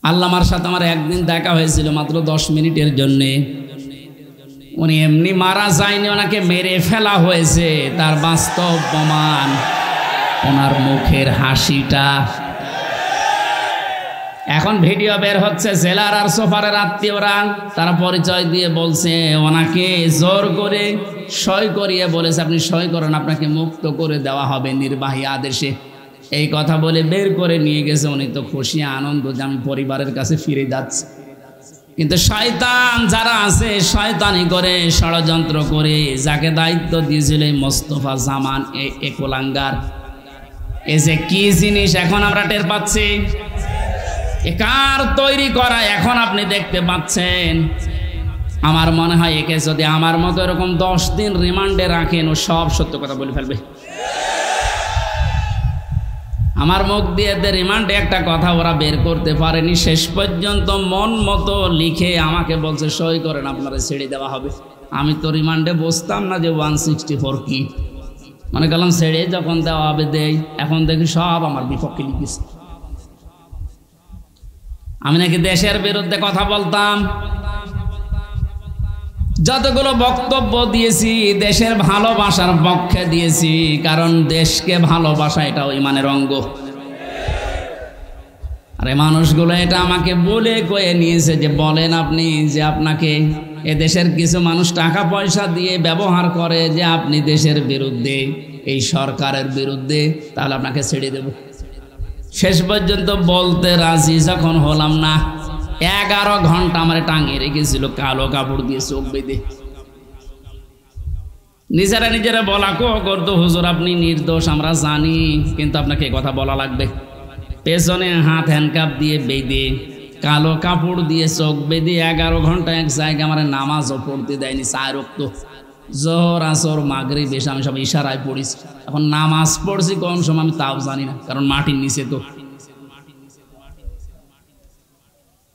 আল্লামার সাথে আমার একদিন দেখা হয়েছিল মাত্র 10 মিনিটের জন্যে। উনি এমনি মারা যায়নি, ওনাকে মেরে ফেলা হয়েছে। তার বাস্তব প্রমাণ ওনার মুখের হাসিটা। এখন ভিডিও বের হচ্ছে, জেলার আর সোফারের আত্মীয়রা তারা পরিচয় দিয়ে বলছে ওনাকে জোর করে সই করিয়ে বলেছে আপনি সই করেন, আপনাকে মুক্ত করে দেওয়া হবে নির্বাহী আদেশে। এই কথা বলে বের করে নিয়ে গেছে। উনি তো খুশি আনন্দ যে আমি পরিবারের কাছে ফিরে যাচ্ছি। কিন্তু শয়তান যারা আছে শয়তানি করে, ষড়যন্ত্র করে, যাকে দায়িত্ব দিয়েছিল মোস্তফা জামান এ কোলাঙ্গার, এ যে কি জিনিস এখন আমরা টের পাচ্ছি। এ কার তৈরি করা এখন আপনি দেখতে পাচ্ছেন। আমার মনে হয় একে যদি আমার মতো এরকম 10 দিন রিমান্ডে রাখেন ও সব সত্য কথা বলে ফেলবে। আমার মুখ দিয়ে রিমান্ডে একটা কথা ওরা বের করতে পারেনি। শেষ পর্যন্ত মন মতো লিখে আমাকে বলছে সই করেন, আপনারা ছেড়ে দেওয়া হবে। আমি তো রিমান্ডে বসতাম না যে 164 কি, মনে করলাম ছেড়ে যখন দেওয়া হবে দেই। এখন দেখি সব আমার বিপক্ষে লিখেছে। আমি নাকি দেশের বিরুদ্ধে কথা বলতাম। যতগুলো বক্তব্য দিয়েছি দেশের ভালোবাসার পক্ষে দিয়েছি, কারণ দেশকে ভালোবাসা এটাও ইমানের অঙ্গ। আরে মানুষগুলো এটা আমাকে বলে কয়ে নিয়েছে যে বলেন আপনি যে আপনাকে এদেশের কিছু মানুষ টাকা পয়সা দিয়ে ব্যবহার করে যে আপনি দেশের বিরুদ্ধে, এই সরকারের বিরুদ্ধে, তাহলে আপনাকে ছেড়ে দেব। শেষ পর্যন্ত বলতে রাজি যখন হলাম না, 11 ঘন্টা আমার টাঙিয়ে রেখেছিল কালো কাপড় দিয়ে চোখ বেঁধে। নিজেরা বলা করতো হুজুর আপনি নির্দোষ আমরা জানি, কিন্তু আপনাকে কথা বলা লাগবে। পেছনে হাত হ্যান্ডকাপ দিয়ে বেঁধে, কালো কাপড় দিয়ে চোখ বেঁধে 11 ঘন্টা এক জায়গায় আমার নামাজও পড়তে দেয়নি। 4 ওয়াক্ত জোহর আসর মাগরিব এসে আমি সব ইশারায় পড়িছি। এখন নামাজ পড়ছি কোন সময় আমি তাও জানি না, কারণ মাটির নিচে তো।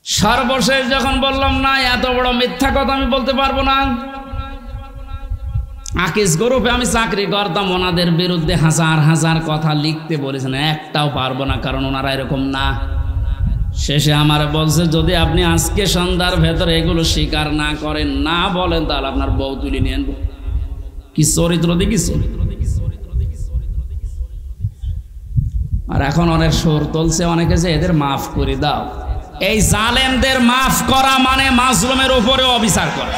সর্বশেষ যখন বললাম না এত বড় মিথ্যা কথা আমি বলতে পারবো না। আকিস গ্রুপে আমি চাকরি করতাম, ওনাদের বিরুদ্ধে হাজার হাজার কথা লিখতে বলেছেন, একটাও পারবো না, কারণ ওনারা এরকম না। শেষে আমার বলছে যদি আপনি আজকে সন্ধ্যার ভেতরে এগুলো স্বীকার না করেন, না বলেন, তাহলে আপনার বউ তুলে নিয়ে আনবো। কি চরিত্র দেখিস। আর এখন অনেক সুর তুলছে অনেকে যে এদের মাফ করে দাও। এই জালেমদের মাফ করা মানে মাজলুমের উপরে অবিচার করা।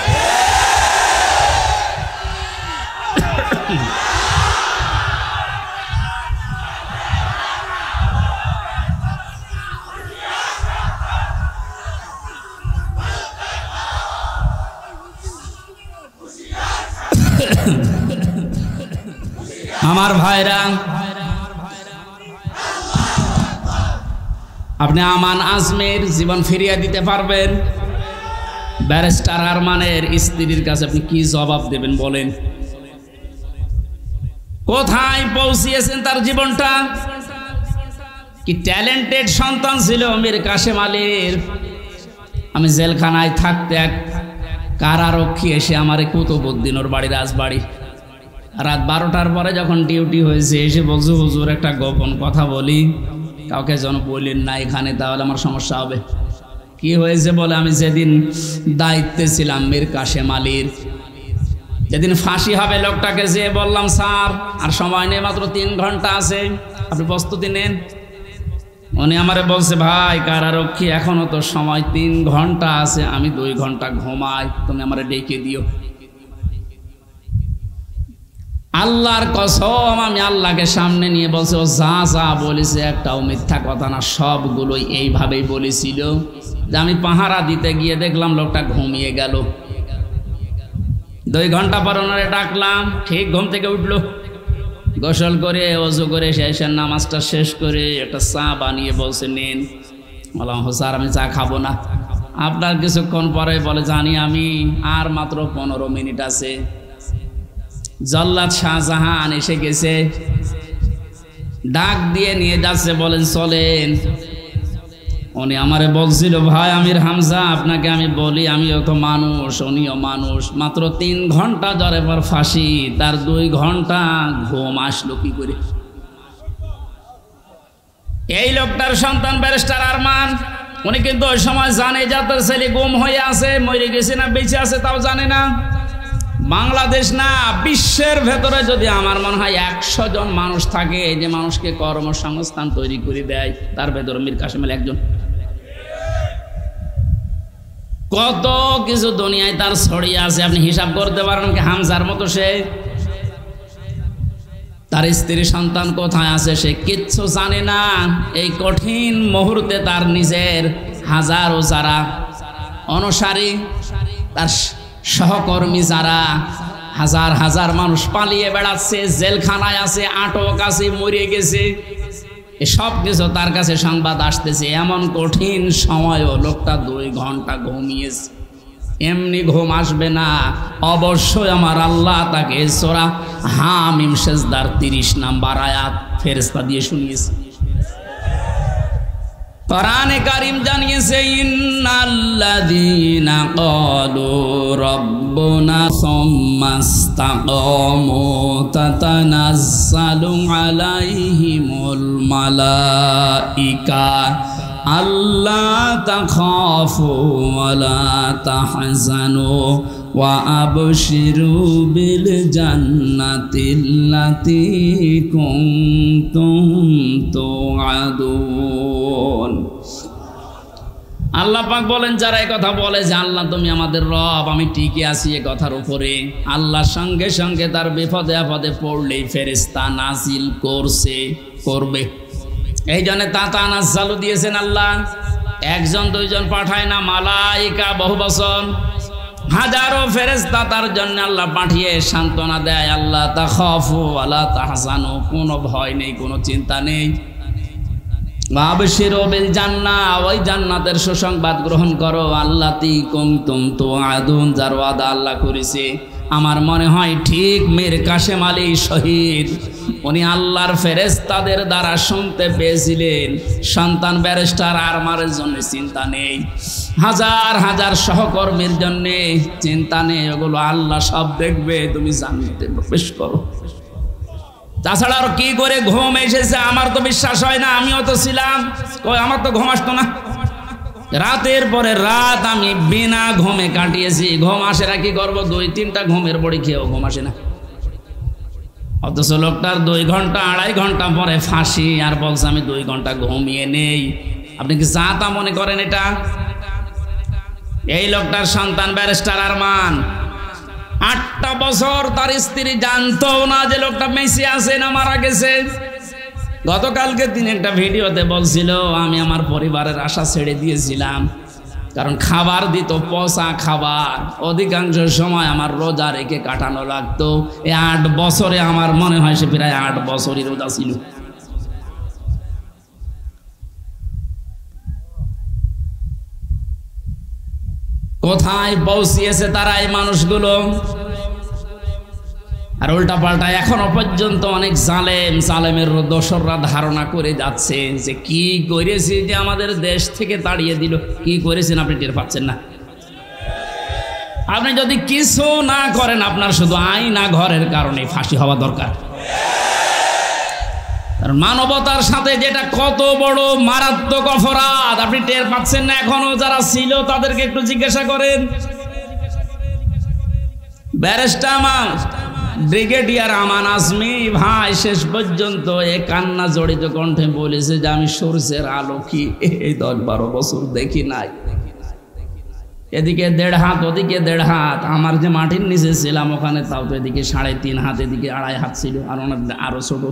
আমার ভাইরা, আপনি আমান আজমের জীবন ফিরিয়ে দিতে পারবেন? ব্যারিস্টার আরমানের স্ত্রীর কাছে আপনি কি জবাব দেবেন বলেন? কোথায় পৌঁছিয়েছেন তার জীবনটা? কি ট্যালেন্টেড সন্তান ছিল মীর কাশেম আলীর। আমি জেলখানায় থাকতে এক কারারক্ষী এসে আমার কুতুবউদ্দিন ওর বাড়ি রাজবাড়ি, রাত 12টার পরে যখন ডিউটি হয়েছে এসে বলছে হুজুর একটা গোপন কথা বলি, কাউকে যেন বললেন না এখানে, তাহলে আমার সমস্যা হবে। কি হয়েছে বলে, আমি যেদিন দায়িত্বে ছিলাম মীর কাশেম আলীর, যেদিন ফাঁসি হবে লোকটাকে যে বললাম স্যার আর সময় নেই, মাত্র 3 ঘন্টা আছে, আপনি প্রস্তুতি নেন। উনি আমারে বলছে ভাই কারারক্ষী এখনো তো সময় 3 ঘন্টা আছে, আমি 2 ঘন্টা ঘুমাই, তুমি আমারে ডেকে দিও। আল্লাহর কসম আমি আল্লাহকে সামনে নিয়ে বলছে ও যা যা বলেছে একটাও মিথ্যা কথা না, সবগুলোই এইভাবেই বলেছিল। যে আমি পাহারা দিতে গিয়ে দেখলাম লোকটা ঘুমিয়ে গেল। 2 ঘন্টা পর ওনারে ডাকলাম, ঠিক ঘুম থেকে উঠলো, গোসল করে ওযু করে শেষের নামাজটা শেষ করে একটা চা বানিয়ে বলছে নেন। বললাম স্যার আমি চা খাবো না। আপনার কিছুক্ষণ পরে বলে জানি আমি, আর মাত্র 15 মিনিট আছে। জল্লাদ শাহজাহান এসে গেছে, ডাক দিয়ে নিয়ে যাচ্ছে, বলেন চলেন। উনি আমারে বলছিল ভাই আমির হামজা আপনাকে আমি বলি আমিও তো মানুষ, উনিও মানুষ, মাত্র 3 ঘন্টা জ্বরে পর ফাঁসি, তার 2 ঘন্টা ঘুম আসলো কি করে? এই লোকটার সন্তান ব্যারিস্টার আরমান উনি কিন্তু ওই সময় জানে যে তার ছেলে গুম হয়ে আছে, মরে গেছে না বেঁচে আছে তাও জানে না। বাংলাদেশ না, বিশ্বের ভেতরে যদি আমার মনে হয় 100 জন মানুষ থাকে যে মানুষকে কর্মসংস্থান তৈরি করে দেয়, তার ভেতরে মীর কাসেম আলী একজন। কত কিছু দুনিয়ায় তার ছড়িয়ে আছে, আপনি হিসাব করতে পারেন কি? হামজার মতো সে, তার স্ত্রী সন্তান কোথায় আছে সে কিচ্ছু জানে না। এই কঠিন মুহূর্তে তার নিজের হাজারো যারা অনুসারী, তার সহকর্মী যারা, হাজার হাজার মানুষ পালিয়ে বেড়াচ্ছে, জেলখানায় আছে, আটক আছে, মরে গেছে, এসব কিছু তার কাছে সংবাদ আসতেছে। এমন কঠিন সময়ও লোকটা 2 ঘন্টা ঘুমিয়েছে। এমনি ঘুম আসবে না, অবশ্যই আমার আল্লাহ তাকে সূরা হামিম সেজদার 30 নম্বর আয়াত ফেরেশতা দিয়ে শুনিয়েছে। কোরআনে কারীম জানিয়েছে, ইন্নাল্লাযীনা ক্বালু রাব্বুনা সুম্মাস্তাকামু তাতানাজ্জালু আলাইহিমুল মালাইকা আল্লা তাখাফু ওয়া লা তাহজানু ওয়া আবশিরু বিল জান্নাতিল্লাতী কুনতুম তুআদুন। আল্লাহ পাক বলেন, যারা এই কথা বলে যে আল্লাহ তুমি আমাদের রব, আমি টিকে আছি এই কথার উপরে, আল্লাহর সঙ্গে সঙ্গে তার বিপদে আপদে পড়লেই ফেরেশতা নাজিল করবে। এই জন্য তাতানাজ্জালু দিয়েছেন আল্লাহ, 1 জন 2 জন পাঠায় না, মালাইকা বহু বচন, হাজারো ফেরেশতা তার জন্য আল্লাহ পাঠিয়ে সান্ত্বনা দেয়। আল্লাহ তাখাফু ওয়া লা তাহজানু, কোনো ভয় নেই, কোনো চিন্তা নেই। ওয়াবশিরু বিল জান্নাহ, ওই জান্নাতের সুসংবাদ গ্রহণ করো, আল্লাতী কুনতুম তুআদুন, যার ওয়াদা আল্লাহ করেছে। আমার মনে হয় ঠিক মীর কাসেম আলী শহীদ, উনি আল্লাহর ফেরেশতাদের দ্বারা শুনতে পেয়েছিলেন, সন্তান ব্যারিস্টার আরমারের জন্য চিন্তা নেই, হাজার হাজার সহকর্মীর জন্য চিন্তা নেই, ওগুলো আল্লাহ সব দেখবে, তুমি জান্নাতে প্রবেশ করো। তাছাড়া আর কি করে ঘুম এসেছে আমার তো বিশ্বাস হয় না। আমিও তো ছিলাম, আমার তো ঘুম আসতো না, রাতের পরে রাত আমি বিনা ঘুমে কাটিয়েছি। ঘুম আসে না, কি করবো? 2-3টা ঘুমের বড়ি খেয়েও ঘুম আসে না। অথচ লোকটার 2 ঘন্টা 2.5 ঘন্টা পরে ফাঁসি, আর বলছে আমি 2 ঘন্টা ঘুমিয়ে নেই। আপনি কি যা তা মনে করেন এটা? এই লোকটার সন্তান ব্যারিস্টার আরমান, 8টা বছর তার স্ত্রী জানতো না যে লোকটা মেসি আছে না মারা গেছে। গতকালকে দিন একটা ভিডিওতে বলছিল, আমি আমার পরিবারের আশা ছেড়ে দিয়েছিলাম, কারণ খাবার দিত পচা খাবার, অধিকাংশ সময় আমার রোজা রেখে কাটানো লাগতো। এই 8 বছরে আমার মনে হয় সে প্রায় 8 বছরই রোজা ছিল। কোথায় পৌঁছিয়েছে তারা এই মানুষগুলো? আর উল্টা পাল্টা এখনো পর্যন্ত অনেক জালেমের দোসররা ধারণা করে যাচ্ছে যে কি করেছি যে আমাদের দেশ থেকে তাড়িয়ে দিল। কি করেছেন আপনি টের পাচ্ছেন না? আপনি যদি কিছু না করেন, আপনার শুধু আইনা ঘরের কারণে ফাঁসি হওয়া দরকার। মানবতার সাথে যেটা কত বড় মারাত্মক অপরাধ আপনি টের পাচ্ছেন না এখনো? যারা ছিল তাদেরকে একটু জিজ্ঞাসা করেন। ব্যারিস্টার ব্রিগেডিয়ার আমান আজমি ভাই শেষ পর্যন্ত এ কান্না জড়িত কণ্ঠে বলেছে যে আমি সূর্যের আলো কি এই 10-12 বছর দেখি নাই। এদিকে 1.5 হাত, ওদিকে 1.5 হাত। আমার যে মাটির নিচে ছিলাম ওখানে তাও তো এদিকে 3.5 হাত, এদিকে 2.5 হাত ছিল, আর আরো ছোট।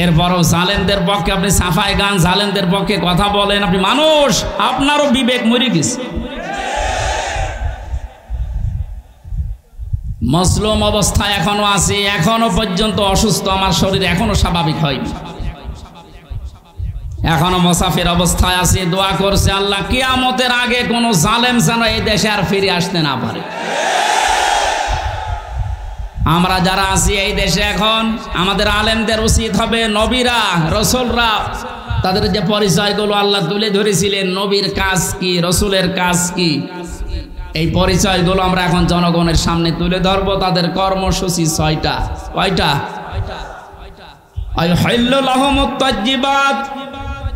এরপরও জালেমদের পক্ষে আপনি সাফাই গান, জালেমদের পক্ষে কথা বলেন। আপনি মানুষ, আপনারও বিবেক মরে গেছে। মজলুম অবস্থায় এখনো আছি, এখনো পর্যন্ত অসুস্থ, আমার শরীর এখনো স্বাভাবিক হয়নি, এখনো মুসাফির অবস্থায় আছি। দোয়া করছে আল্লাহ কিয়ামতের আগে কোনো জালেম যেন এই দেশে আর ফিরে আসতে না পারে। আমরা যারা আছি এই দেশে এখন, আমাদের আলেমদের উচিত হবে নবীরা রসুলরা তাদের যে পরিচয়গুলো আল্লাহ তুলে ধরেছিলেন, নবীর কাজ কি, রসুলের কাজ কি, এই পরিচয়গুলো আমরা এখন জনগণের সামনে তুলে ধরবো। তাদের কর্মসূচি 6টা। কয়টা?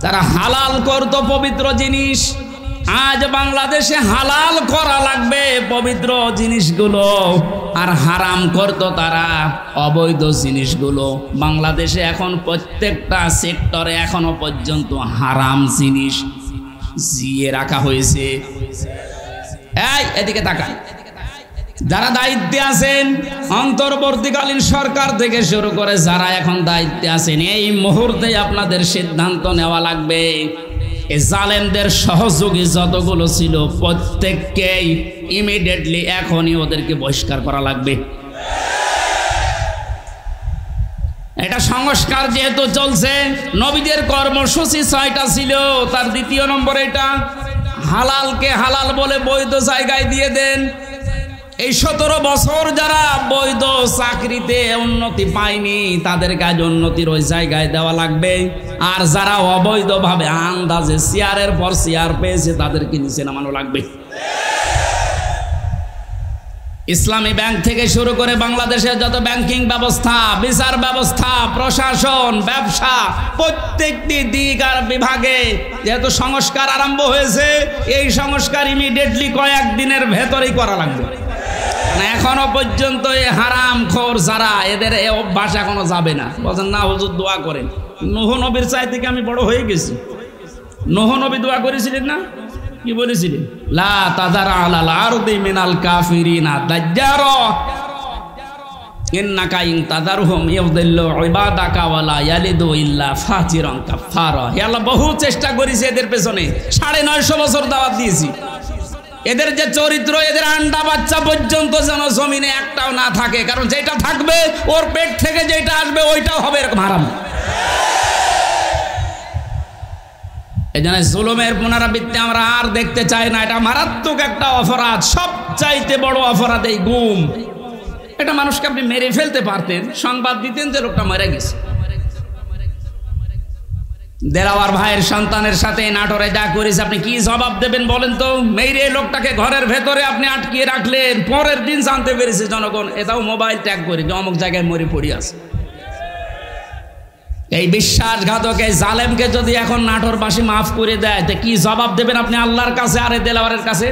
তারা হালাল করতো পবিত্র জিনিস। আজ বাংলাদেশে হালাল করা লাগবে পবিত্র জিনিসগুলো, আর হারাম করতো তারা অবৈধ জিনিসগুলো। বাংলাদেশে এখন প্রত্যেকটা সেক্টরে এখনো পর্যন্ত হারাম জিনিস জিয়ে রাখা হয়েছে। এই এদিকে তাকান, যারা দায়িত্বে আছেন, অন্তর্বর্তীকালীন সরকার থেকে শুরু করে যারা এখন দায়িত্বে আছেন, এই মুহূর্তে আপনাদের সিদ্ধান্ত নেওয়া লাগবে এই জালেমদের সহযোগী যতগুলো ছিল প্রত্যেককেই ইমিডিয়েটলি এখনই ওদেরকে বহিষ্কার করা লাগবে। এটা সংস্কার যেহেতু চলছে, নবীদের কর্মসূচি 6টা ছিল, তার দ্বিতীয় নম্বর এটা হালালকে হালাল বলে বৈধ জায়গায় দিয়ে দেন। এই 17 বছর যারা বৈধ চাকরিতে উন্নতি পায়নি তাদের কাজ উন্নতির ওই জায়গায় দেওয়া লাগবে, আর যারা অবৈধভাবে আন্দাজে চেয়ারের পর চেয়ার পেয়েছে তাদেরকে নিচে নামানো লাগবে। ইসলামী ব্যাংক থেকে শুরু করে বাংলাদেশের যত ব্যাংকিং ব্যবস্থা, বিচার ব্যবস্থা, প্রশাসন, ব্যবসা, প্রত্যেকটি দিক আর বিভাগে যেহেতু সংস্কার আরম্ভ হয়েছে, এই সংস্কার ইমিডিয়েটলি কয়েকদিনের ভেতরেই করা লাগবে। এখনো পর্যন্ত এই হারাম খোর যারা, এদের এই অভ্যাস এখনো যাবে না। বলছেন না হুজুর দোয়া করেন, নূহ নবীর চাই থেকে আমি বড় হয়ে গেছি। নূহ নবী দোয়া করেছিলেন না? কি বলেছিলেন? লা তাযার আলাল আরদি মিনাল কাফিরিনা দাজ্জারা ইন্নাকা ইন তাযারহুম ইউদিল্লু ইবাদাকা ওয়ালা ইয়ালিদু ইল্লা ফাজিরান কাফারা। হে আল্লাহ, বহু চেষ্টা করেছি এদের পেছনে, 950 বছর দাওয়াত দিয়েছি। এদের যে চরিত্র, এদের আন্ডা বাচ্চা পর্যন্ত যেন জমিনে একটাও না থাকে, কারণ যেটা থাকবে ওর পেট থেকে যেটা আসবে ওইটাও হবে এরকম হারাম। এই জন্য জুলুমের পুনরাবৃত্তি আমরা আর দেখতে চাই না। এটা মারাত্মক একটা অপরাধ, সবচাইতে বড় অপরাধ এই গুম। এটা মানুষকে আপনি মেরে ফেলতে পারতেন, সংবাদ দিতেন যে লোকটা মারা গেছে। দেলাওয়ার ভাইয়ের সন্তানের সাথে নাটোরে যা করেছে আপনি কি জবাব দেবেন বলেন তো? মেরে লোকটাকে ঘরের ভেতরে আপনি আটকিয়ে রাখলেন, পরের দিন জানতে পেরেছে জনগণ, এটাও মোবাইল ট্যাগ করে যে অমুক জায়গায় মরে পড়ে আছে। এই বিশ্বাসঘাতক এই জালেমকে যদি এখন নাটোরবাসী মাফ করে দেয়, তো কি জবাব দেবেন আপনি আল্লাহর কাছে আর দেলাওয়ারের কাছে?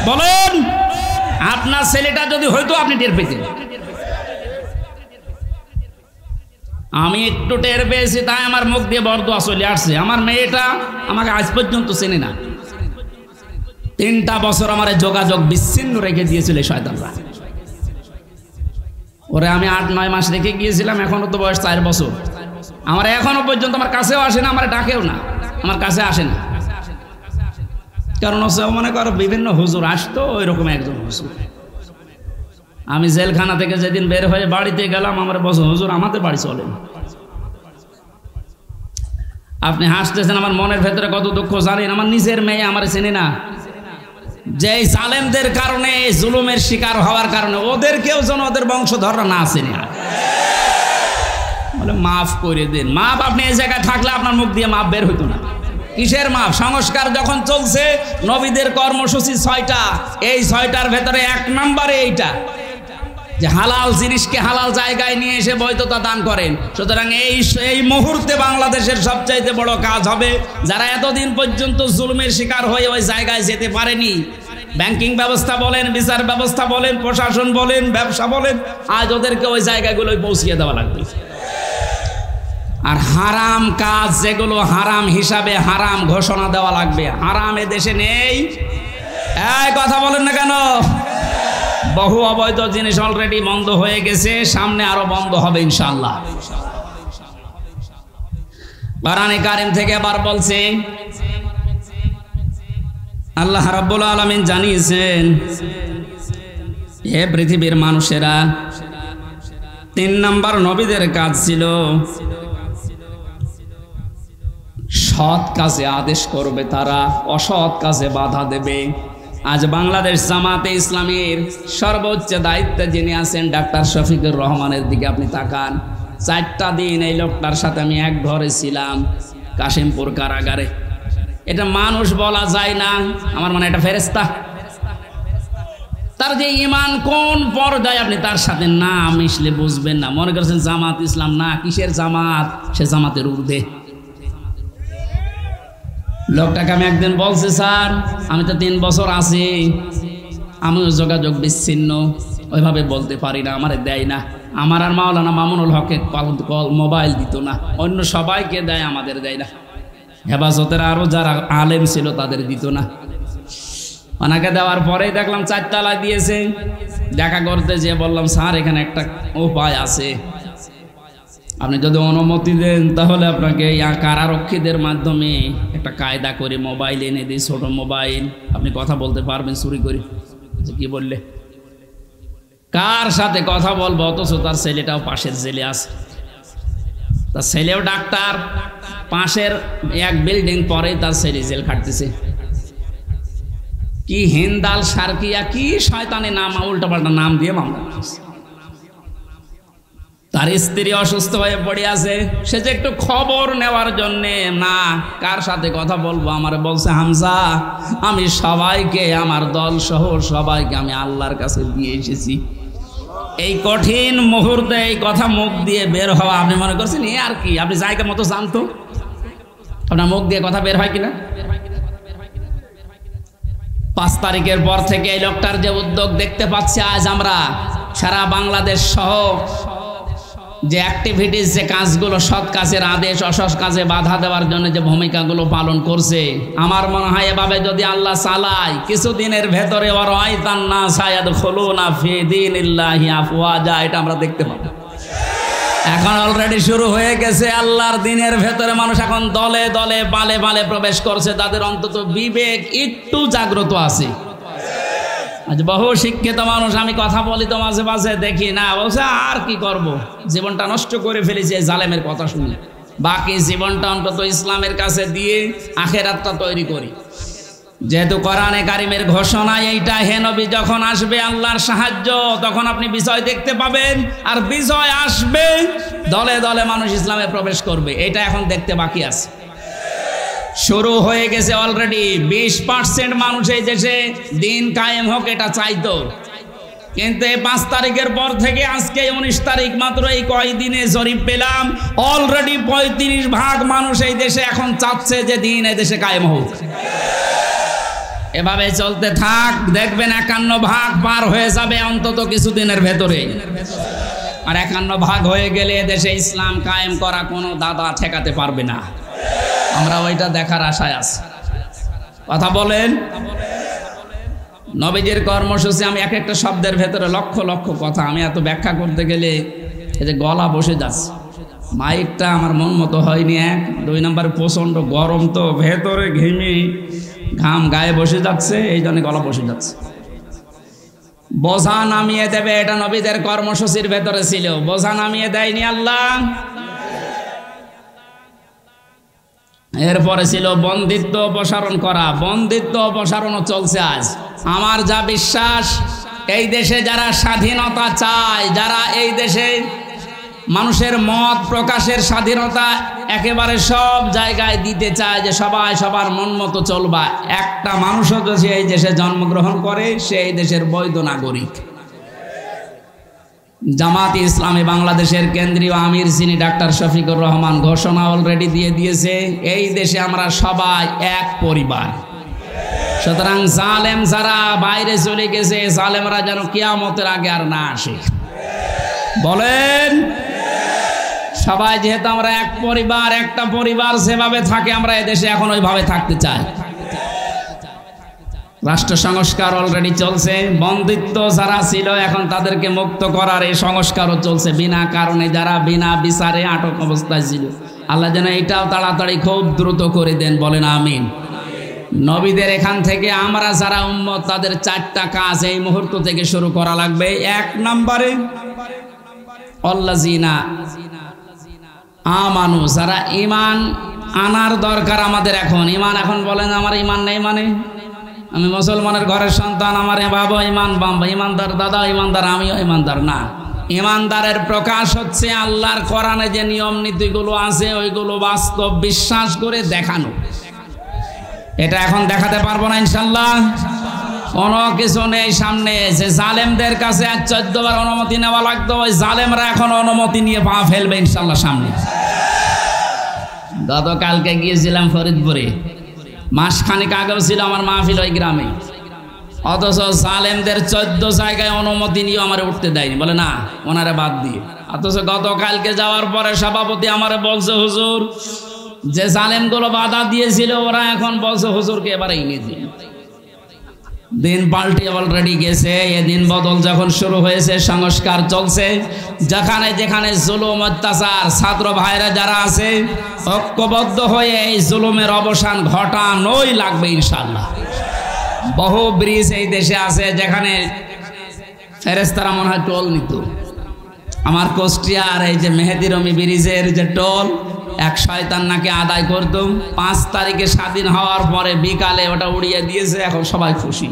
বলেন, আপনার ছেলেটা যদি হয়তো আপনি টের পেতেন। আমি একটু টের পেয়েছি, তাই আমার মুখ দিয়ে বরদোয়া চলে আসছে। আমার মেয়েটা আমাকে আজ পর্যন্ত চেনে না। 3টা বছর আমার যোগাযোগ বিচ্ছিন্ন রেখে দিয়েছিল শয়তানরা। ওরে আমি 8-9 মাস রেখে গিয়েছিলাম, এখনো তো বয়স 4 বছর। আমার এখনো পর্যন্ত আমার কাছেও আসে না, আমার ডাকেও না, আমার কাছে আসে না। কারণ হচ্ছে মনে করো বিভিন্ন হুজুর আসতো, ওই রকম একজন হুজুর। আমি জেলখানা থেকে যেদিন বের হয়ে বাড়িতে গেলাম, আমার বছর হুজুর আমাদের বাড়ি চলেন। আপনি হাসতেছেন, আমার মনের ভেতরে কত দুঃখ জানেন। আমার নিজের মেয়ে আমার চেনে না। যে জালেমদের কারণে, জুলুমের শিকার হওয়ার কারণে ওদেরকেও যেন ওদের বংশধররা না চেনে। বলে মাফ করে দেন। মাফ আপনি এই জায়গায় থাকলে আপনার মুখ দিয়ে মাফ বের হইতো না। কিসের মাফ? সংস্কার যখন চলছে, নবীদের কর্মসূচি 6টা, এই 6টার ভেতরে 1 নম্বরে এইটা যে হালাল জিনিসকে হালাল জায়গায় নিয়ে এসে বৈধতা দান করেন। সুতরাং এই মুহূর্তে বাংলাদেশের সবচাইতে বড় কাজ হবে, যারা এতদিন পর্যন্ত জুলুমের শিকার হয়ে ওই জায়গায় যেতে পারেনি, ব্যাংকিং ব্যবস্থা বলেন, বিচার ব্যবস্থা বলেন, প্রশাসন বলেন, ব্যবসা বলেন, আজ ওদেরকে ওই জায়গাগুলোয় পৌঁছিয়ে দেওয়া লাগবে। আর হারাম কাজ যেগুলো হারাম হিসাবে হারাম ঘোষণা দেওয়া লাগবে। হারাম এ দেশে নেই। এই কথা বলেন না কেন? বহু অবৈধ জিনিস অলরেডি বন্ধ হয়ে গেছে, সামনে আরো বন্ধ হবে ইনশাআল্লাহ। কোরআনে কারীম থেকে আবার বলছে, আল্লাহ রাব্বুল আলামিন জানিয়েছেন, হে পৃথিবীর মানুষেরা, 3 নাম্বার নবীদের কাজ ছিল সৎ কাজে আদেশ করবে, তারা অসৎ কাজে বাধা দেবে। আজ বাংলাদেশ জামাতে ইসলামীর সর্বোচ্চ দায়িত্বে যিনি আছেন ডাক্তার শফিকুর রহমানের দিকে আপনি তাকান। 4টা দিন এই লোকটার সাথে আমি এক ঘরে ছিলাম, কাশিমপুর কারাগারে। এটা মানুষ বলা যায় না, আমার মনে এটা ফেরেশতা। তার যে ইমান কোন পর্যায়ে আপনি তার সাথে না মিশলে বুঝবেন না। মনে করছেন জামাত ইসলাম, না, কিসের জামাত? সে জামাতের ঊর্ধ্বে। লোকটাকে আমি একদিন বলছি, স্যার আমি তো 3 বছর আছি, আমিও যোগাযোগ বিচ্ছিন্ন, ওইভাবে বলতে পারি না, আমারে দেয় না। আমার আর মাওলানা মামুনুল হককে কল মোবাইল দিত না, অন্য সবাইকে দেয়, আমাদের দেয় না। হেফাজতের আরও যারা আলেম ছিল তাদের দিত না। ওনাকে দেওয়ার পরেই দেখলাম 4 তালা দিয়েছে। দেখা করতে যেয়ে বললাম, স্যার এখানে একটা উপায় আছে, আপনি যদি অনুমতি দেন তাহলে আপনাকে কারারক্ষীদের মাধ্যমে একটা কায়দা করে মোবাইল এনে দিই, ছোট মোবাইল, আপনি কথা বলতে পারবেন চুরি করে। কি বললে? কার সাথে কথা বলবো, অথচ তার ছেলেটাও পাশের জেলে আছে, তার ছেলেও ডাক্তার, পাশের এক বিল্ডিং পরেই তার ছেলে জেল খাটতেছে। কি হিন্দাল সার্কিয়া, কি শয়তানি নাম, উল্টাপাল্টা নাম দিয়ে মামলা। তার স্ত্রী অসুস্থ হয়ে পড়ে আছে, সে যে একটু খবর নেওয়ার জন্যে, না কার সাথে কথা বলবো, আমার বলছে, হামজা আমি সবাইকে, আমার দল সহ সবাইকে আমি আল্লাহর কাছে দিয়ে এসেছি। এই কঠিন মুহূর্তে এই কথা মুখ দিয়ে বের হওয়া, আপনি মনে করছেন এ আর কি? আপনি জায়গা মতো জানতো আপনার মুখ দিয়ে কথা বের হয় কিনা? 5 তারিখের পর থেকে এই লোকটার যে উদ্যোগ দেখতে পাচ্ছি আজ আমরা, সারা বাংলাদেশ সহ যে অ্যাক্টিভিটিস, যে কাজগুলো, সৎ কাজের আদেশ, অসৎ কাজে বাধা দেওয়ার জন্য যে ভূমিকাগুলো পালন করছে, আমার মনে হয় এভাবে যদি আল্লাহ চালায়, কিছুদিনের ভেতরে এটা আমরা দেখতে পাবো। এখন অলরেডি শুরু হয়ে গেছে। আল্লাহর দিনের ভেতরে মানুষ এখন দলে দলে পালে পালে প্রবেশ করছে, তাদের অন্তত বিবেক একটু জাগ্রত আছে। আজ বহু শিক্ষিত মানুষ, আমি কথা বলি তো মাঝে মাঝে, দেখি না বলছে আর কি করব, জীবনটা নষ্ট করে ফেলেছে জালেমের কথা শুনে, বাকি জীবনটা অন্তত ইসলামের কাছে দিয়ে আখেরাতটা তৈরি করি। যেহেতু কোরআনে কারিমের ঘোষণা এইটা, হে নবী যখন আসবে আল্লাহর সাহায্য, তখন আপনি বিজয় দেখতে পাবেন, আর বিজয় আসবে, দলে দলে মানুষ ইসলামে প্রবেশ করবে। এটা এখন দেখতে বাকি আছে, শুরু হয়ে গেছে অলরেডি। 20% মানুষ এই দেশে দিন কায়েম হোক এটা চাইতো, কিন্তু এই 5 তারিখের পর থেকে আজকে 19 তারিখ, মাত্র এই কয়দিনে জরিপ পেলাম, অলরেডি 35% মানুষ এই দেশে এখন চাচ্ছে যে দিন এই দেশে কায়েম হোক। এভাবে চলতে থাক, দেখবেন 51% পার হয়ে যাবে অন্তত কিছুদিনের ভেতরে। আর 51% হয়ে গেলে দেশে ইসলাম কায়েম করা কোনো দাদা ঠেকাতে পারবে না। আমরা ওইটা দেখার আশায় আছি। কথা বলেন। নবীজির কর্মসূচি, আমি এক একটা শব্দের ভেতরে লক্ষ লক্ষ কথা, আমি এত ব্যাখ্যা করতে গেলে এই যে গলা বসে যাচ্ছে, মাইকটা আমার মন মতো হয়নি। 1 2 নম্বর প্রচণ্ড গরম, তো ভেতরে ঘেমে ঘাম গায়ে বসে যাচ্ছে, এই জন্য গলা বসে যাচ্ছে। বোঝা নামিয়ে দেবে, এটা নবীদের কর্মসূচির ভেতরে ছিল। বোঝা নামিয়ে দেয়নি আল্লাহ। এরপরে ছিল বন্দিত্ব অপসারণ করা। বন্দিত্ব অপসারণও চলছে আজ। আমার যা বিশ্বাস, এই দেশে যারা স্বাধীনতা চায়, যারা এই দেশে মানুষের মত প্রকাশের স্বাধীনতা একেবারে সব জায়গায় দিতে চায়, যে সবাই সবার মন মতো চলবা, একটা মানুষও যদি এই দেশে জন্মগ্রহণ করে, সে এই দেশের বৈধ নাগরিক। জামাত ইসলামী বাংলাদেশের কেন্দ্রীয় আমির যিনি ডাক্তার শফিকুর রহমান ঘোষণা অলরেডি দিয়ে দিয়েছে, এই দেশে আমরা সবাই এক পরিবার। সুতরাং জালেম যারা বাইরে চলে গেছে, জালেমরা যেন কিয়ামতের আগে আর না আসে। বলেন, সবাই যেহেতু আমরা এক পরিবার, একটা পরিবার যেভাবে থাকে আমরা এদেশে এখন ওইভাবে থাকতে চাই। রাষ্ট্র সংস্কার অলরেডি চলছে। বন্দিত্ব যারা ছিল এখন তাদেরকে মুক্ত করার এই সংস্কারও চলছে। বিনা কারণে যারা বিনা বিচারে আটক অবস্থায় ছিল, আল্লাহ যেন এটাও তাড়াতাড়ি খুব দ্রুত করে দেন। বলেন আমিন। নবীদের এখান থেকে আমরা যারা উম্মত, তাদের 4টা কাজ এই মুহূর্ত থেকে শুরু করা লাগবে। 1 নম্বরে আল্লাযিনা আমানু, যারা ঈমান আনার দরকার আমাদের এখন। ঈমান এখন বলেন আমার ঈমান নেই, মানে আমি মুসলমানের ঘরের সন্তান, আমার বাবা ইমানদার, দাদা ইমানদার, আমিও ইমানদার না। ইমানদারের প্রকাশ হচ্ছে আল্লাহর কোরআনে যে নিয়ম নীতিগুলো আছে ওইগুলো বাস্তব বিশ্বাস করে দেখানো। এটা এখন দেখাতে পারবো না ইনশাল্লাহ। কোনো কিছু নেই সামনে। যে জালেমদের কাছে 14 বার অনুমতি নেওয়া লাগতো, ওই জালেমরা এখন অনুমতি নিয়ে পা ফেলবে ইনশাল্লাহ সামনে। গতকালকে গিয়েছিলাম ফরিদপুরে, মাসখানেক আগেও ছিল আমার মাহফিল ওই গ্রামে, অথচ সালেমদের 14 জায়গায় অনুমতি নিয়ে আমারে উঠতে দেয়নি, বলে না ওনারা বাদ দিয়ে। অথচ গতকালকে যাওয়ার পরে সভাপতি আমারে বলছে, হুজুর যে জালেমগুলো বাধা দিয়েছিল ওরা এখন বলছে হুজুরকে এবারে এনে দিন। দিন পাল্টে অলরেডি গেছে, এদিন বদল যখন শুরু হয়েছে, সংস্কার চলছে। যেখানে যেখানে জুলুম অত্যাচার, ছাত্র ভাইরা যারা আছে ঐক্যবদ্ধ হয়ে এই জুলুমের অবসান ঘটানোই লাগবে ইনশাআল্লাহ। বহু ব্রিজ এই দেশে আছে যেখানে ফেরেশতারা মনে হয় টোল নিত। আমার কুষ্টিয়ার এই যে মেহেদি রমি ব্রিজের যে টোল, এক শয়তান নাকি আদায় করতো। 5 তারিখে স্বাধীন হওয়ার পরে বিকালে ওটা উড়িয়ে দিয়েছে, এখন সবাই খুশি।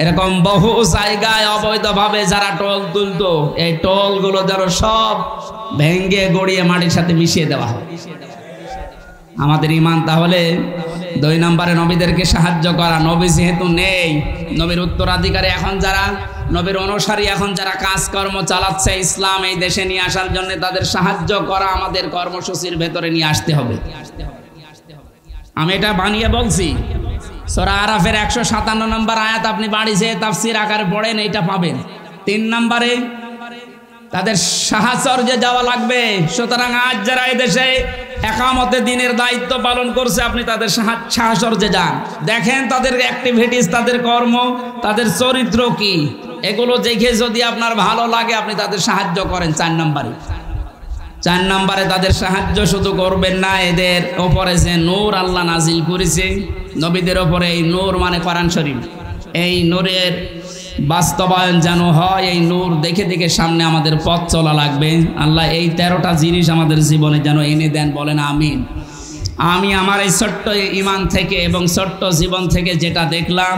এরকম বহু জায়গায় অবৈধভাবে যারা টোল তুলতো, এই টোলগুলো যেন সব ভেঙ্গে গড়িয়ে মাটির সাথে মিশিয়ে দেওয়া হয়। আমাদের ঈমান তাহলে 2 নম্বরে নবীদেরকে সাহায্য করা। নবী যেহেতু নেই, নবীর উত্তরাধিকারী এখন যারা, নবীর অনুসারী এখন যারা কাজকর্ম চালাচ্ছে ইসলাম এই দেশে নিয়ে আসার জন্য, তাদের সাহায্য করা আমাদের কর্মসূচির ভেতরে নিয়ে আসতে হবে। আমি এটা বানিয়ে বলছি, সূরা আরাফের 157 নম্বর আয়াত আপনি বাড়ি যেয়ে তাফসীর আকারে পড়েন, এইটা পাবেন। 3 নম্বরে তাদের সাহাচর্যে যাওয়া লাগবে। সুতরাং আজ যারা এই দেশে একামতে দিনের দায়িত্ব পালন করছে, আপনি তাদের সাহাচর্যে যান, দেখেন তাদের অ্যাক্টিভিটিস, তাদের কর্ম, তাদের চরিত্র কি, এগুলো দেখে যদি আপনার ভালো লাগে আপনি তাদের সাহায্য করেন। 4 নম্বরে তাদের সাহায্য শুধু করবেন না, এদের ওপরে যে নূর আল্লাহ নাজিল করেছে নবীদের ওপরে, এই নূর মানে কোরআন শরীফ, এই নূরের বাস্তবায়ন যেন হয়। এই নূর দেখে দেখে সামনে আমাদের পথ চলা লাগবে। আল্লাহ এই 13টা জিনিস আমাদের জীবনে যেন এনে দেন, বলেন আমিন। আমি আমার এই ছোট্ট ঈমান থেকে এবং ছোট্ট জীবন থেকে যেটা দেখলাম,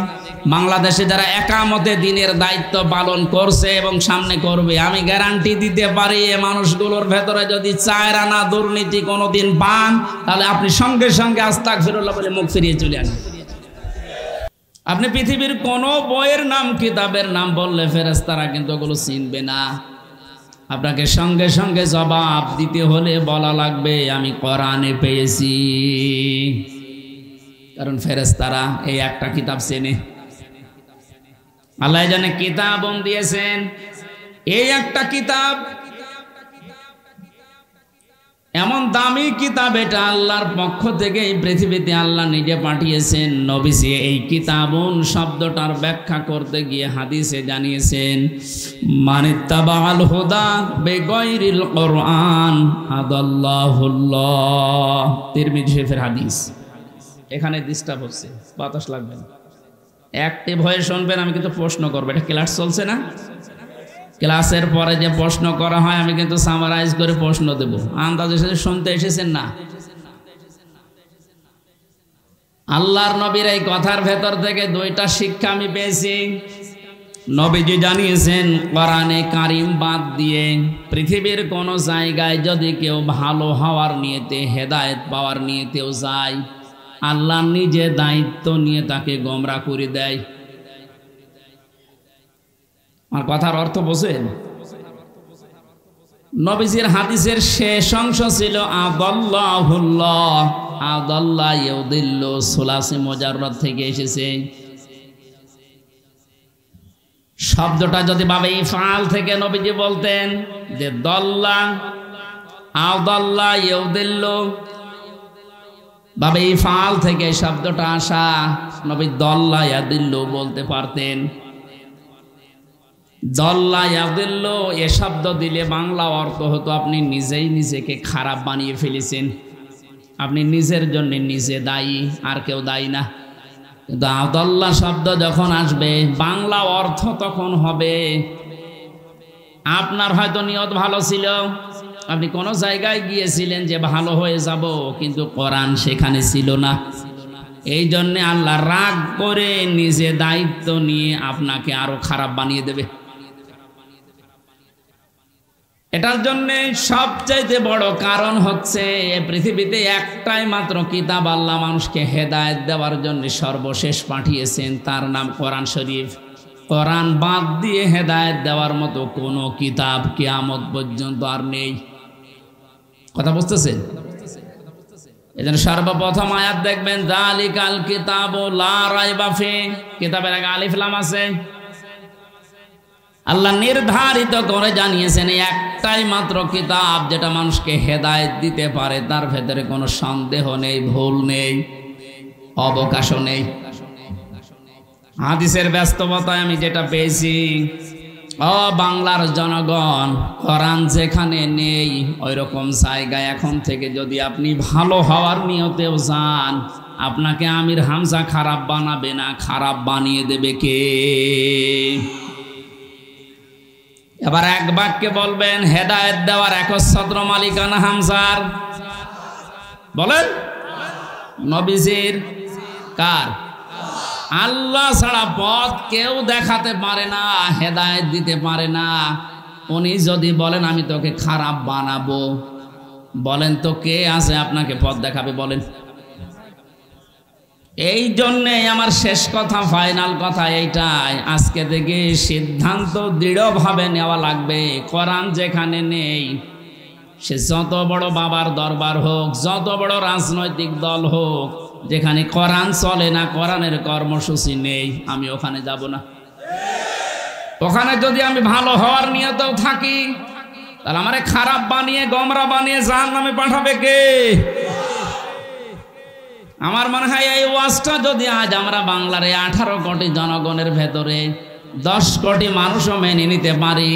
বাংলাদেশে যারা একামতে দিনের দায়িত্ব পালন করছে এবং সামনে করবে, আমি গ্যারান্টি দিতে পারি এ মানুষগুলোর ভেতরে যদি 4 আনা দুর্নীতি কোনোদিন পান, তাহলে আপনি সঙ্গে সঙ্গে আস্তাগফিরুল্লাহ বলে মুখ ফিরিয়ে চলে আসেন। আপনি পৃথিবীর কোন বইয়ের নাম, কিতাবের নাম বললে ফেরেশতারা কিন্তু ওগুলো চিনবে না। আপনাকে সঙ্গে সঙ্গে জবাব দিতে হলে বলা লাগবে আমি কোরআনে পেয়েছি, কারণ ফেরেশতারা এই একটা কিতাব চেনে। আল্লাহ জানে কিতাব দিয়েছেন, এই একটা কিতাব এমন দামি কিতাব, এটা আল্লাহর পক্ষ থেকে এই পৃথিবীতে আল্লাহ নিজে পাঠিয়েছেন। নবীজি এই কিতাবুন শব্দটার ব্যাখ্যা করতে গিয়ে হাদিসে জানিয়েছেন, মানিত্তাবাল হুদা বিগাইরিল কোরআন আদাল্লাহুল্লাহ। তিরমিজি শরীফের হাদিস। এখানে ডিস্টার্ব হচ্ছে, বাতাস লাগবে না, অ্যাক্টিভ হয়ে শুনবেন। আমি কিন্তু প্রশ্ন করবো, এটা ক্লাস চলছে না? ক্লাসের পরে যে প্রশ্ন করা হয় আমি কিন্তু সামারাইজ করে প্রশ্ন দেব। আন্দাজে সাথে শুনতে এসেছেন না? আল্লাহর নবীর এই কথার ভেতর থেকে 2টা শিক্ষা আমি পেয়েছি। নবীজি জানিয়েছেন, কোরআনে কারিম বাদ দিয়ে পৃথিবীর কোন জায়গায় যদি কেউ ভালো হওয়ার নিয়তে, হেদায়েত পাওয়ার নিয়তেও যায়, আল্লাহ নিজে দায়িত্ব নিয়ে তাকে গোমরা করে দেয়। আমার কথার অর্থ বোঝেন? নবীজির হাদিসের শেষ অংশ ছিল আদাল্লাহুল্লাহ, আদাল্লাহ ইউদিল্লু, সুলাসি মুজাররদ থেকে এসেছে। শব্দটা যদি ভাবে ইফআল থেকে নবীজি বলতেন যে দল্লা আদাল্লাহ ইউদিল্লু, ভাবে ইফআল থেকে শব্দটা আসা, নবী দল্লা ইয়াদিল্লু বলতে পারতেন। দল্লা ইয়াদিল্লু এ শব্দ দিলে বাংলা অর্থ হতো আপনি নিজেই নিজেকে খারাপ বানিয়ে ফেলেছেন, আপনি নিজের জন্য নিজে দায়ী, আর কেউ দায়ী না। কিন্তু আদাল্লা শব্দ যখন আসবে, বাংলা অর্থ তখন হবে আপনার হয়তো নিয়ত ভালো ছিল, আপনি কোনো জায়গায় গিয়েছিলেন যে ভালো হয়ে যাব, কিন্তু কোরআন সেখানে ছিল না। এই জন্যে আল্লাহ রাগ করে নিজে দায়িত্ব নিয়ে আপনাকে আরো খারাপ বানিয়ে দেবে। এটার জন্যে সবচাইতে বড় কারণ হচ্ছে পৃথিবীতে একটাই মাত্র কিতাব আল্লাহ মানুষকে হেদায়েত দেওয়ার জন্য সর্বশেষ পাঠিয়েছেন, তার নাম কোরআন শরীফ। কোরআন বাদ দিয়ে হেদায়েত দেওয়ার মতো কোনো কিতাব কিয়ামত পর্যন্ত আর নেই। কথা বুঝতেছেন? এজন্য সর্বপ্রথম আয়াত দেখবেন যালিকাল কিতাবু লা রাইবা ফি, কিতাবের আগে আলিফ লাম আছে। আল্লাহ নির্ধারিত করে জানিয়েছেন একটাই মাত্র কিতাব যেটা মানুষকে হেদায়েত দিতে পারে, তার ভেতরে কোনো সন্দেহ নেই, ভুল নেই, অবকাশও নেই। হাদিসের ব্যস্ততায় আমি যেটা পেয়েছি, ও বাংলার জনগণ, কোরআন যেখানে নেই ওই রকম জায়গায় এখন থেকে যদি আপনি ভালো হওয়ার নিয়তেও যান, আপনাকে আমির হামজা খারাপ বানাবে না, খারাপ বানিয়ে দেবে কে? এবার এক বাক্যে বলবেন হেদায়েত দেওয়ার একচ্ছত্র মালিকানা হামজার? বলেন নবীজির? কার? আল্লাহ ছাড়া পথ কেউ দেখাতে পারে না, হেদায়েত দিতে পারে না। উনি যদি বলেন আমি তোকে খারাপ বানাবো, বলেন তো কে আছে আপনাকে পথ দেখাবে? বলেন। এই জন্যে আমার শেষ কথা, ফাইনাল কথা এইটাই, আজকে থেকে সিদ্ধান্ত দৃঢ়ভাবে নেওয়া লাগবে। কোরআন যেখানে নেই, সে যত বড় বাবার দরবার হোক, যত বড় রাজনৈতিক দল হোক, যেখানে কোরআন চলে না, কোরআনের কর্মসূচি নেই, আমি ওখানে যাব না। ওখানে যদি আমি ভালো হওয়ার নিয়তেও থাকি, তাহলে আমারে খারাপ বানিয়ে, গোমরা বানিয়ে জাহান্নামে পাঠাবে কে? আমার মনে হয় এই ওয়াজটা যদি আজ আমরা বাংলার 18 কোটি জনগণের ভেতরে 10 কোটি মানুষও মেনে নিতে পারি,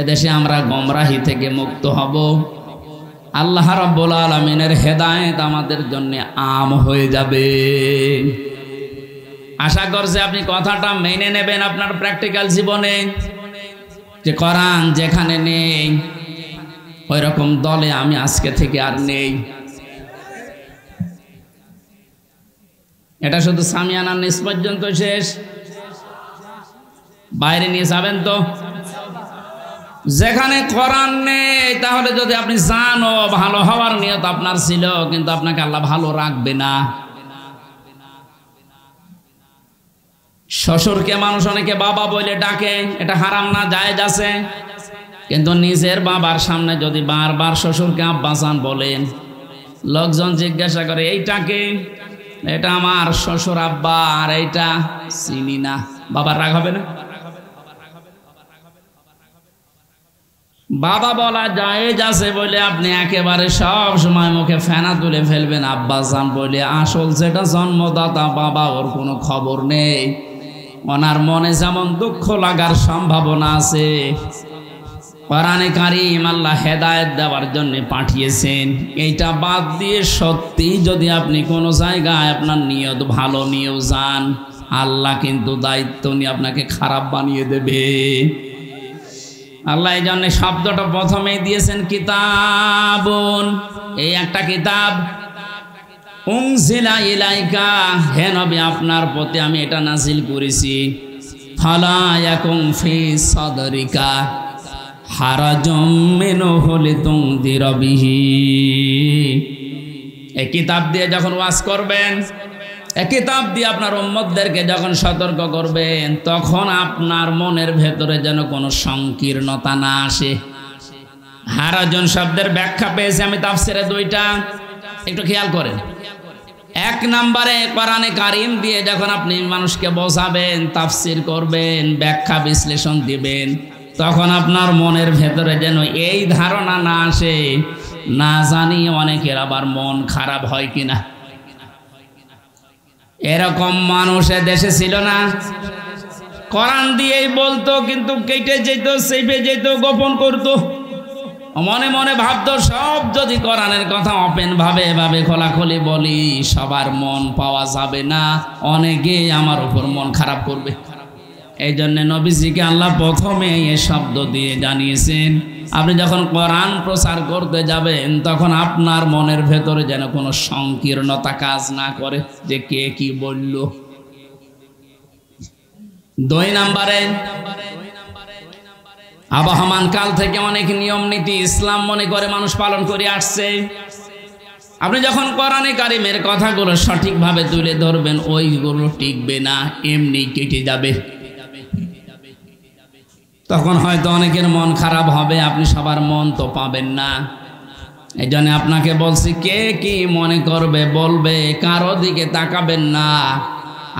এদেশে আমরা গোমরাহি থেকে মুক্ত হব। আল্লাহ রাব্বুল আলামিনের হেদায়েত আমাদের জন্য আম হয়ে যাবে। আশা করছি আপনি কথাটা মেনে নেবেন আপনার প্র্যাকটিক্যাল জীবনে, যে কোরআন যেখানে নেই ওই রকম দলে আমি আজকে থেকে আর নেই। এটা শুধু সামিয়ানার নিচ পর্যন্ত শেষ, বাইরে নিয়ে যাবেন তো? যেখানে কোরআন নেই, তাহলে যদি আপনি জানো ভালো হওয়ার নিয়ত আপনার ছিল, কিন্তু আপনাকে আল্লাহ ভালো রাখবে না। শ্বশুরকে মানুষ অনেকে বাবা বলে ডাকে, এটা হারাম না, জায়েজ আছে, কিন্তু নিজের বাবার সামনে যদি বারবার শ্বশুরকে আব্বাজান বলেন, লোকজন জিজ্ঞাসা করে এইটাকে, এটা আমার শ্বশুর আব্বা, আর এইটা চিনি না, বাবার রাগ হবে না? বাবা বলা জায়েজ আছে বলে আপনি একেবারে সব সময় মুখে ফেনা তুলে ফেলবেন আব্বাজান বলে, আসল যেটা জন্মদাতা বাবা, ওর কোনো খবর নেই। ওনার মনে যেমন দুঃখ লাগার সম্ভাবনা আছে, কোরআনে কারীম আল্লাহ হেদায়েত দেওয়ার জন্য পাঠিয়েছেন। এইটা বাদ দিয়ে সত্যি যদি আপনি কোনো জায়গায় আপনার নিয়ত ভালো নিয়েও যান, আল্লাহ কিন্তু দায়িত্ব নিয়ে আপনাকে খারাপ বানিয়ে দেবে। আল্লাহ এই জন্য শব্দটা প্রথমেই দিয়েছেন কিতাবুন, এই একটা কিতাব। উনজিলা ইলাইকা, হে নবী আপনার প্রতি আমি এটা নাজিল করেছি। ফালা ইয়াকুম ফি সাদরিকা হারাজুম মিনহু লিতুনদিরা বিহি, এই কিতাব দিয়ে যখন ওয়াজ করবেন, এই কিতাব দিয়ে আপনার উম্মতদেরকে যখন সতর্ক করবেন, তখন আপনার মনের ভেতরে যেন কোনো সংকীর্ণতা না আসে। হারাজন শব্দের ব্যাখ্যা পেয়েছি আমি তাফসিরে 2টা, একটু খেয়াল করেন। 1 নম্বরে কোরআনে কারীম দিয়ে যখন আপনি মানুষকে বোঝাবেন, তাফসির করবেন, ব্যাখ্যা বিশ্লেষণ দিবেন, তখন আপনার মনের ভেতরে যেন এই ধারণা না আসে, না জানি অনেকের আবার মন খারাপ হয় কিনা। এরকম মানুষ দেশে ছিল না, কোরআন দিয়েই বলতো কিন্তু কেটে যেত, চেপে যেত, গোপন করতো, মনে মনে ভাবতো সব যদি কোরআনের কথা ওপেন ভাবে এভাবে খোলাখুলি বলি, সবার মন পাওয়া যাবে না, অনেকে আমার উপর মন খারাপ করবে। এই জন্য নবীজিকে আল্লাহ প্রথমে এই শব্দ দিয়ে জানিয়েছেন, আপনি যখন কোরআন প্রচার করতে যাবেন, তখন আপনার মনের ভেতরে যেন কোনো সংকীর্ণতা কাজ না করে যে কে কি বলল। 2 নম্বরে, আবহমান কাল থেকে অনেক নিয়ম নীতি ইসলাম মনে করে মানুষ পালন করে আসছে। আপনি যখন কোরআনে কারীমের কথাগুলো সঠিকভাবে তুলে ধরবেন, ওইগুলো টিকবে না, এমনি কেটে যাবে। তখন হয়তো অনেকের মন খারাপ হবে, আপনি সবার মন তো পাবেন না। এই জন্য আপনাকে বলছি, কে কি মনে করবে বলবে, কারো দিকে তাকাবেন না।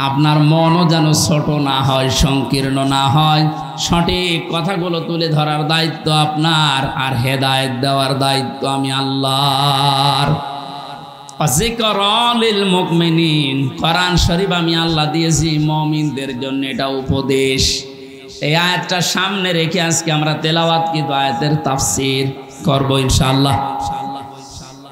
আপনার মনও যেন ছোট না হয়, সংকীর্ণ না হয়। সঠিক কথাগুলো তুলে ধরার দায়িত্ব আপনার, আর হেদায়েত দেওয়ার দায়িত্ব আমি আল্লাহর। যিকরালিল মুমিনিন, কোরআন শরীফ আমি আল্লাহ দিয়েছি মুমিনদের জন্য, এটা উপদেশ। এই আয়াতটা সামনে রেখে আজকে আমরা তেলাওয়াতকৃত আয়াতের তাফসীর করব ইনশাআল্লাহ।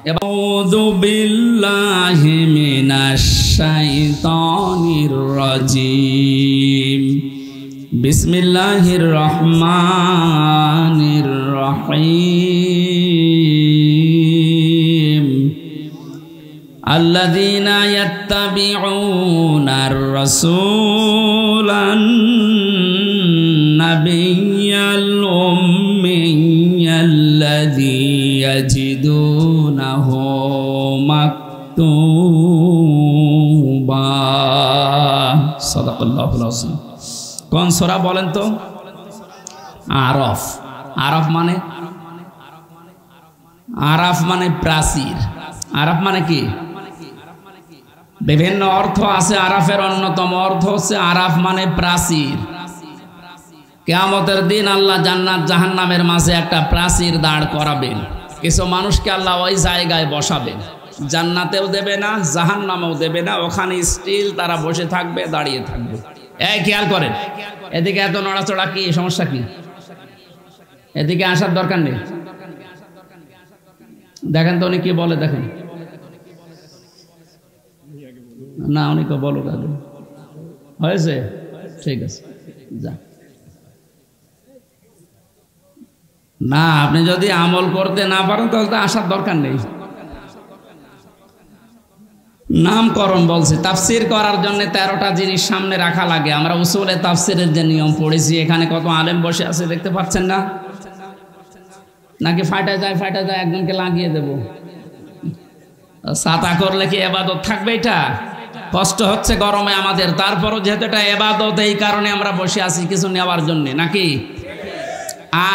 আউযু বিল্লাহি মিনাশ শাইতানির রাজীম। বিসমিল্লাহির রহমানির রহিম। আল্লাযীনা ইয়াত্তাবিউনার রাসূলান নাবিয়্যাল উম্মিয়্যাল্লাযী ইয়াজিদুনাহু মাকতুবা। সাদাকাল্লাহুল আযীম। কোন সূরা বলেন তো? আরাফ। আরাফ মানে? আরাফ মানে প্রাচীর। আরাফ মানে কি? বিভিন্ন অর্থ আছে। আরাফের অন্যতম অর্থ হচ্ছে আরাফ মানে প্রাচীর। কিয়ামতের দিন আল্লাহ জান্নাত জাহান্নামের মাঝে একটা প্রাচীর দাঁড় করাবেন। কিছু মানুষকে আল্লাহ ওই জায়গায় বসাবেন, জান্নাতেও দেবে না, জাহান্নামেও দেবে না, ওখানে স্টিল তারা বসে থাকবে, দাঁড়িয়ে থাকবে। এই খেয়াল করেন, এদিকে এত নড়াচড়া কি সমস্যা? কি এদিকে আসার দরকার নেই? দেখেন তো উনি কি বলে, দেখেন না, উনি তো বলো আগে হয়েছে, ঠিক আছে যা। না, আপনি যদি আমল করতে না পারেন তাহলে তো আসার দরকার নেই। নামকরণ বলছে, তাফসির করার জন্য 13টা জিনিস সামনে রাখা লাগে। আমরা উসুলে তাফসিরের যে নিয়ম পড়েছি, এখানে কত আলেম বসে আছে দেখতে পাচ্ছেন না? নাকি ফাটা যায় একজনকে লাগিয়ে দেব? ছাতা করলে কি ইবাদত থাকবে? এটা কষ্ট হচ্ছে গরমে আমাদের, তারপরও যেহেতু এটা ইবাদত, এই কারণে আমরা বসে আছি কিছু নেওয়ার জন্য, নাকি?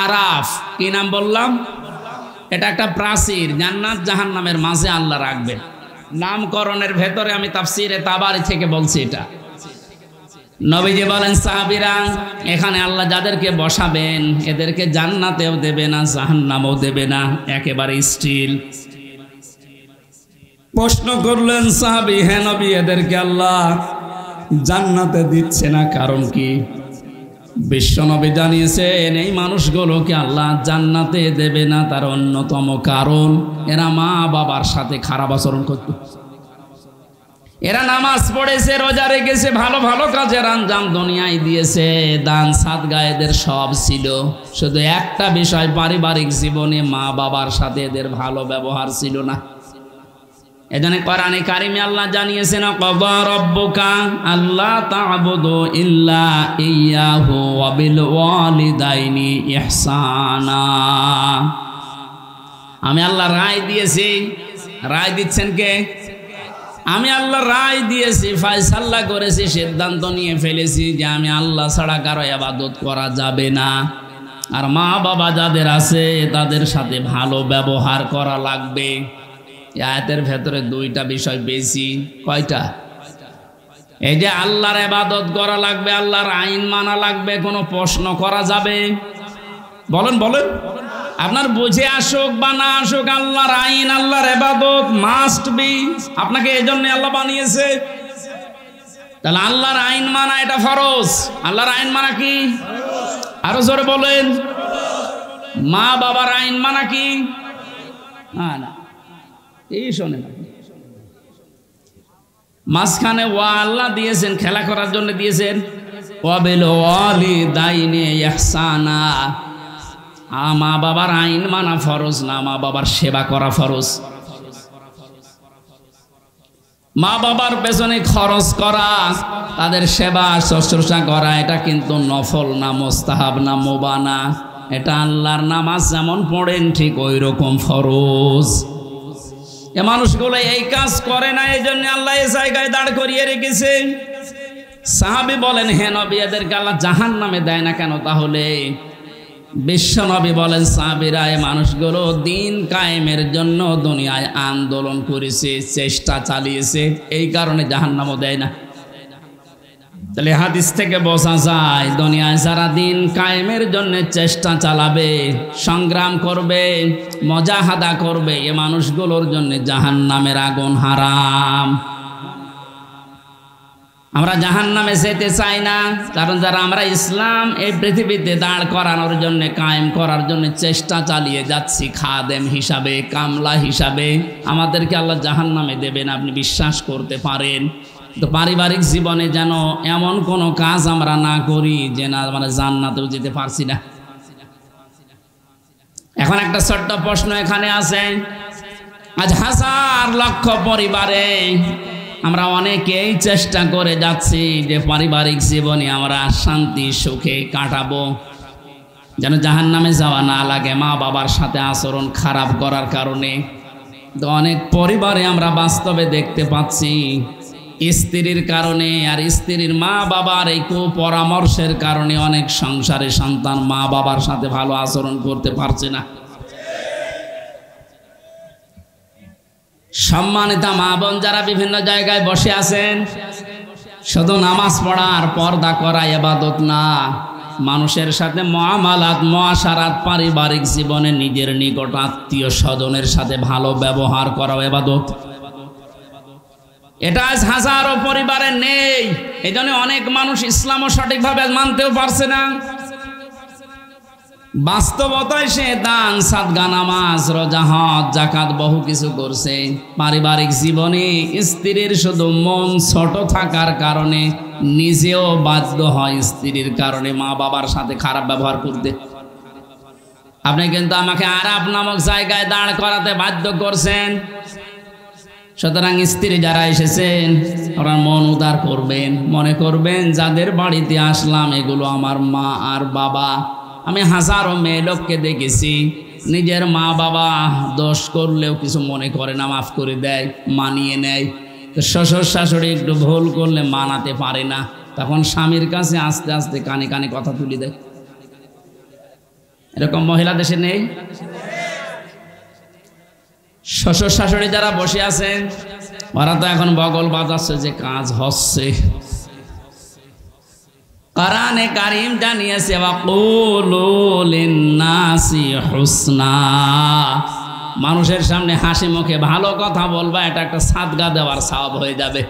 আরাফ কি নাম বললাম? এটা একটা প্রাচীর, জান্নাত জাহান্নামের মাঝে আল্লাহ রাখবেন। নামকরণের ভেতরে আমি তাফসিরে তাবারি থেকে বলছি এটা। নবীজি বলেন, সাহাবীরা, এখানে আল্লাহ যাদেরকে বসাবেন এদেরকে জান্নাতেও দেবে না, জাহান্নামেও দেবে না, একেবারে স্টিল। প্রশ্ন করলেন সাহাবী, হে নবী, এদেরকে আল্লাহ জান্নাতে দিচ্ছে না, কারণ কি? বিশ্বনবী জানিয়েছেন, এই মানুষগুলোকে আল্লাহ জান্নাতে দেবে না, তার অন্যতম কারণ এরা মা বাবার সাথে খারাপ আচরণ করত। এরা নামাজ পড়েছে, রোজা রেখেছে, ভালো ভালো কাজের আঞ্জাম দুনিয়ায় দিয়েছে, দান সাদগা এদের সব ছিল, শুধু একটা বিষয়, পারিবারিক জীবনে মা বাবার সাথে এদের ভালো ব্যবহার ছিল না। এজন্য কোরআনে কারিমে আল্লাহ জানিয়েছেন, ক্বাদা রাব্বুকা আল্লা তা'বুদু ইল্লা ইয়্যাহু ওয়া বিল ওয়ালিদাইনি ইহসানা। আমি আল্লাহ রায় দিয়েছি। রায় দিচ্ছেন কে? আমি আল্লাহ রায় দিয়েছি, ফয়সালা করেছি, সিদ্ধান্ত নিয়ে ফেলেছি যে আমি আল্লাহ ছাড়া কারো ইবাদত করা যাবে না, আর মা বাবা যাদের আছে তাদের সাথে ভালো ব্যবহার করা লাগবে। আয়াতের ভেতরে 2টা বিষয় বেশি। কয়টা? এই যে আল্লাহর ইবাদত করা লাগবে, আল্লাহর আইন মানা লাগবে, কোনো প্রশ্ন করা যাবে? বলেন বলেন, আপনার বুঝে আসুক বা না আসুক, আল্লাহর আইন, আল্লাহর ইবাদত মাস্ট বি। আপনাকে এই জন্য আল্লাহ বানিয়েছে। তাহলে আল্লাহর আইন মানা এটা ফরজ। আল্লাহর আইন মানা কি? আরো জোরে বলেন। মা বাবার আইন মানা কি? না, এই শোনেন, মাঝখানে ওয়া আল্লাহ দিয়েছেন, খেলা করার জন্য দিয়েছেন। ওয়া বিল ওয়ালিদাইনি ইহসানা। মা বাবার আইন মানা ফরজ না, মা বাবার সেবা করা ফরজ। মা বাবার পেছনে খরচ করা, তাদের সেবা শুশ্রূষা করা, এটা কিন্তু নফল না, মুস্তাহাব না, মুবাহ না। এটা আল্লাহর নামাজ যেমন পড়েন ঠিক ওই রকম ফরজ। এ মানুষগুলো এই কাজ করে না, এই জন্য আল্লাহ এই জায়গায় দাঁড় করিয়ে রেখেছে। সাহাবী বলেন, হে নবী, এদেরকে আল্লাহ জাহান্নামে দেয় না কেন? তাহলে বিশ্বনবী বলেন সাহাবীরা এই মানুষগুলো দিন কায়েমের জন্য দুনিয়ায় আন্দোলন করেছে, চেষ্টা চালিয়েছে, এই কারণে জাহান্নামও দেয় না। তাহলে হাদিস থেকে বোঝা যায় দুনিয়ায় যারা দিন কায়েমের জন্য চেষ্টা চালাবে, সংগ্রাম করবে, মুজাহাদা করবে, এই মানুষগুলোর জন্য জাহান্নামের আগুন হারাম। আমরা জাহান্নামে যেতে চাই না, কারণ যারা আমরা ইসলাম এই পৃথিবীতে দাঁড় করানোর জন্য, কায়েম করার জন্য চেষ্টা চালিয়ে যাচ্ছি, খাদেম হিসাবে, কামলা হিসাবে, আমাদেরকে আল্লাহ জাহান্নামে দেবেন আপনি বিশ্বাস করতে পারেন। তো পারিবারিক জীবনে যেন এমন কোনো কাজ আমরা না করি যে না মানে জান্নাতেও যেতে পারছি না। এখন একটা ছোট্ট প্রশ্ন এখানে আছে, আজ হাজার লক্ষ পরিবারে আমরা অনেকেই চেষ্টা করে যাচ্ছি যে পারিবারিক জীবনে আমরা শান্তি সুখে কাটাবো, যেন জাহান্নামে যাওয়া না লাগে মা বাবার সাথে আচরণ খারাপ করার কারণে। তো অনেক পরিবারে আমরা বাস্তবে দেখতে পাচ্ছি স্ত্রীর কারণে আর স্ত্রীর মা বাবার এই কুপরামর্শের কারণে অনেক সংসারে সন্তান মা বাবার সাথে ভালো আচরণ করতে পারছে না। সম্মানিতা মা বোন যারা বিভিন্ন জায়গায় বসে আছেন, শুধু নামাজ পড়ার পর্দা করা ইবাদত না, মানুষের সাথে মুআমালাত মুআশারাত পারিবারিক জীবনে নিজের নিকট আত্মীয় স্বজনের সাথে ভালো ব্যবহার করা ইবাদত। এটা আজ হাজারো পরিবারে নেই, এই জন্য অনেক মানুষ ইসলামও সঠিকভাবে মানতেও পারছে না। বাস্তবতায় সে দান সাদগা নামাজ রোজা হজ যাকাত বহু কিছু করছে, পারিবারিক জীবনে স্ত্রীর শুধু মন ছোট থাকার কারণে নিজেও বাধ্য হয় স্ত্রীর কারণে মা বাবার সাথে খারাপ ব্যবহার করতে। আপনি কিন্তু আমাকে আরাফ নামক জায়গায় দাঁড় করাতে বাধ্য করছেন, সুতরাং স্ত্রী যারা এসেছেন ওরা মন উদার করবেন, মনে করবেন যাদের বাড়িতে আসলাম এগুলো আমার মা আর বাবা। আমি হাজারো মেয়ে লোককে দেখেছি নিজের মা বাবা দোষ করলেও কিছু মনে করে না, মাফ করে দেয়, মানিয়ে নেয়। তো শ্বশুর শাশুড়ি একটু ভুল করলে মানাতে পারে না, তখন স্বামীর কাছে আস্তে আস্তে কানে কানে কথা তুলে দেয়। এরকম মহিলা দেশে নেই? শ্বশুর শাশুড়ি যারা বসে আছেন ওরা তো এখন বগল বাজাচ্ছে যে কাজ হচ্ছে। কোরআনে কারীম জানিয়েছে ওয়াকুলু লিন-নাসি হুসনা, মানুষের সামনে হাসি মুখে ভালো কথা বলবা, এটা একটা সাদগা দেওয়ার সওয়াব হয়ে যাবে।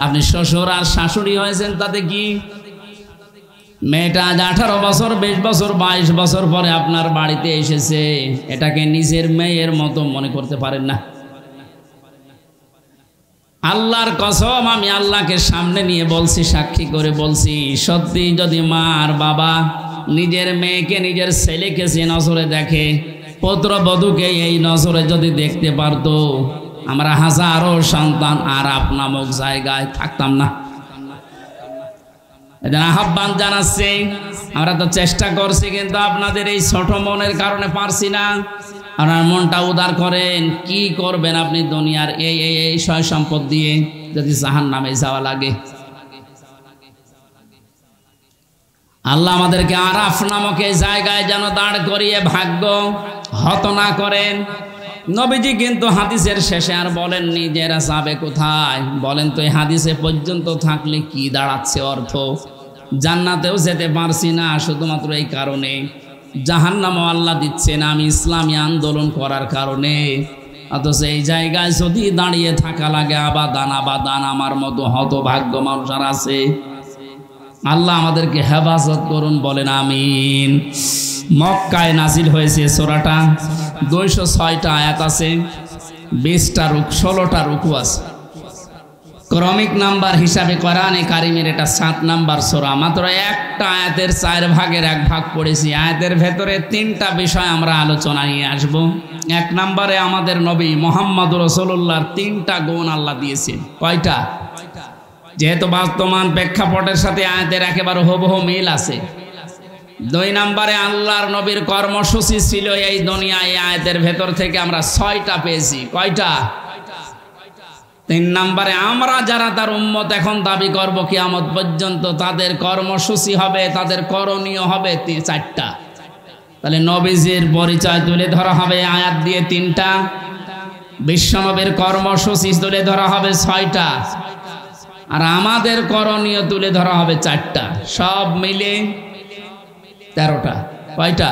আপনি শ্বশুর আর শাশুড়ি হয়েছেন তাতে কি? মেয়েটা আজ 18 বছর 20 বছর 22 বছর পরে আপনার বাড়িতে এসেছে, এটাকে নিজের মেয়ের মতো মনে করতে পারেন না। আল্লাহর কসম, আমি আল্লাহকে সামনে নিয়ে বলছি, সাক্ষী করে বলছি, সত্যি যদি মা আর বাবা নিজের মেয়েকে নিজের ছেলেকে যে নজরে দেখে, পুত্রবধূকে এই নজরে যদি দেখতে পারতো, আমরা হাজারো সন্তান আরাফ নামক জায়গায় থাকতাম না। এদের আহ্বান জানাচ্ছি, আমরা তো চেষ্টা করছি কিন্তু আপনাদের এই ছোট মনের কারণে পারছি না। আপনার মনটা উদার করেন, কি করবেন আপনি দুনিয়ার এই সয় সম্পদ দিয়ে যদি জাহান্নামে যাওয়া লাগে। আল্লাহ আমাদেরকে আরাফ নামক এই জায়গায় যেন দাঁড় করিয়ে ভাগ্য হত না করেন। নবীজি কিন্তু হাদিসের শেষে আর বলেননি যে এরা যাবে কোথায়, বলেন তো এই হাদিসে পর্যন্ত থাকলে কি দাঁড়াচ্ছে অর্থ? জান্নাতেও যেতে পারছি না শুধুমাত্র এই কারণে, জাহান্নামও আল্লাহ দিচ্ছে না আমি ইসলামী আন্দোলন করার কারণে। অথচ এই জায়গায় যদি দাঁড়িয়ে থাকা লাগে আবাদান আবাদান, আমার মতো হতভাগ্য মানুষ আর আছে। আল্লাহ আমাদেরকে হেফাজত করুন, বলেন আমিন। মক্কায় নাজিল হয়েছে সূরাটা, 206টা আয়াত আছে, 20টা 16টা রুকু আছে। ক্রমিক নাম্বার হিসাবে কোরআনে কারিমের এটা 7 নাম্বার সূরা। মাত্র একটা আয়াতের 4 ভাগের 1 ভাগ পড়েছি। আয়াতের ভেতরে 3টা বিষয় আমরা আলোচনা নিয়ে আসব। 1 নম্বরে আমাদের নবী মুহাম্মদ রাসূলুল্লাহর 3টা গুণ আল্লাহ দিয়েছেন। কয়টা? যেহেতু বর্তমান প্রেক্ষাপটের সাথে আয়াতের একেবারে হুবহু মিল আছে। 2 নম্বরে আল্লাহর নবীর কর্মসূচি ছিল এই দুনিয়ায়, আয়াতের ভেতর থেকে আমরা 6টা পেয়েছি। কয়টা? 3 নম্বরে আমরা যারা তার উম্মত এখন দাবি করব কিয়ামত পর্যন্ত, তাদের কর্মসূচি হবে, তাদের করণীয় হবে 4টা। তাহলে নবীজির পরিচয় তুলে ধরা হবে আয়াত দিয়ে 3টা, বিশ্বনবীর কর্মসূচি তুলে ধরা হবে 6টা, আর আমাদের করণীয় তুলে ধরা হবে 4টা, সব মিলে 13টা। কয়টা?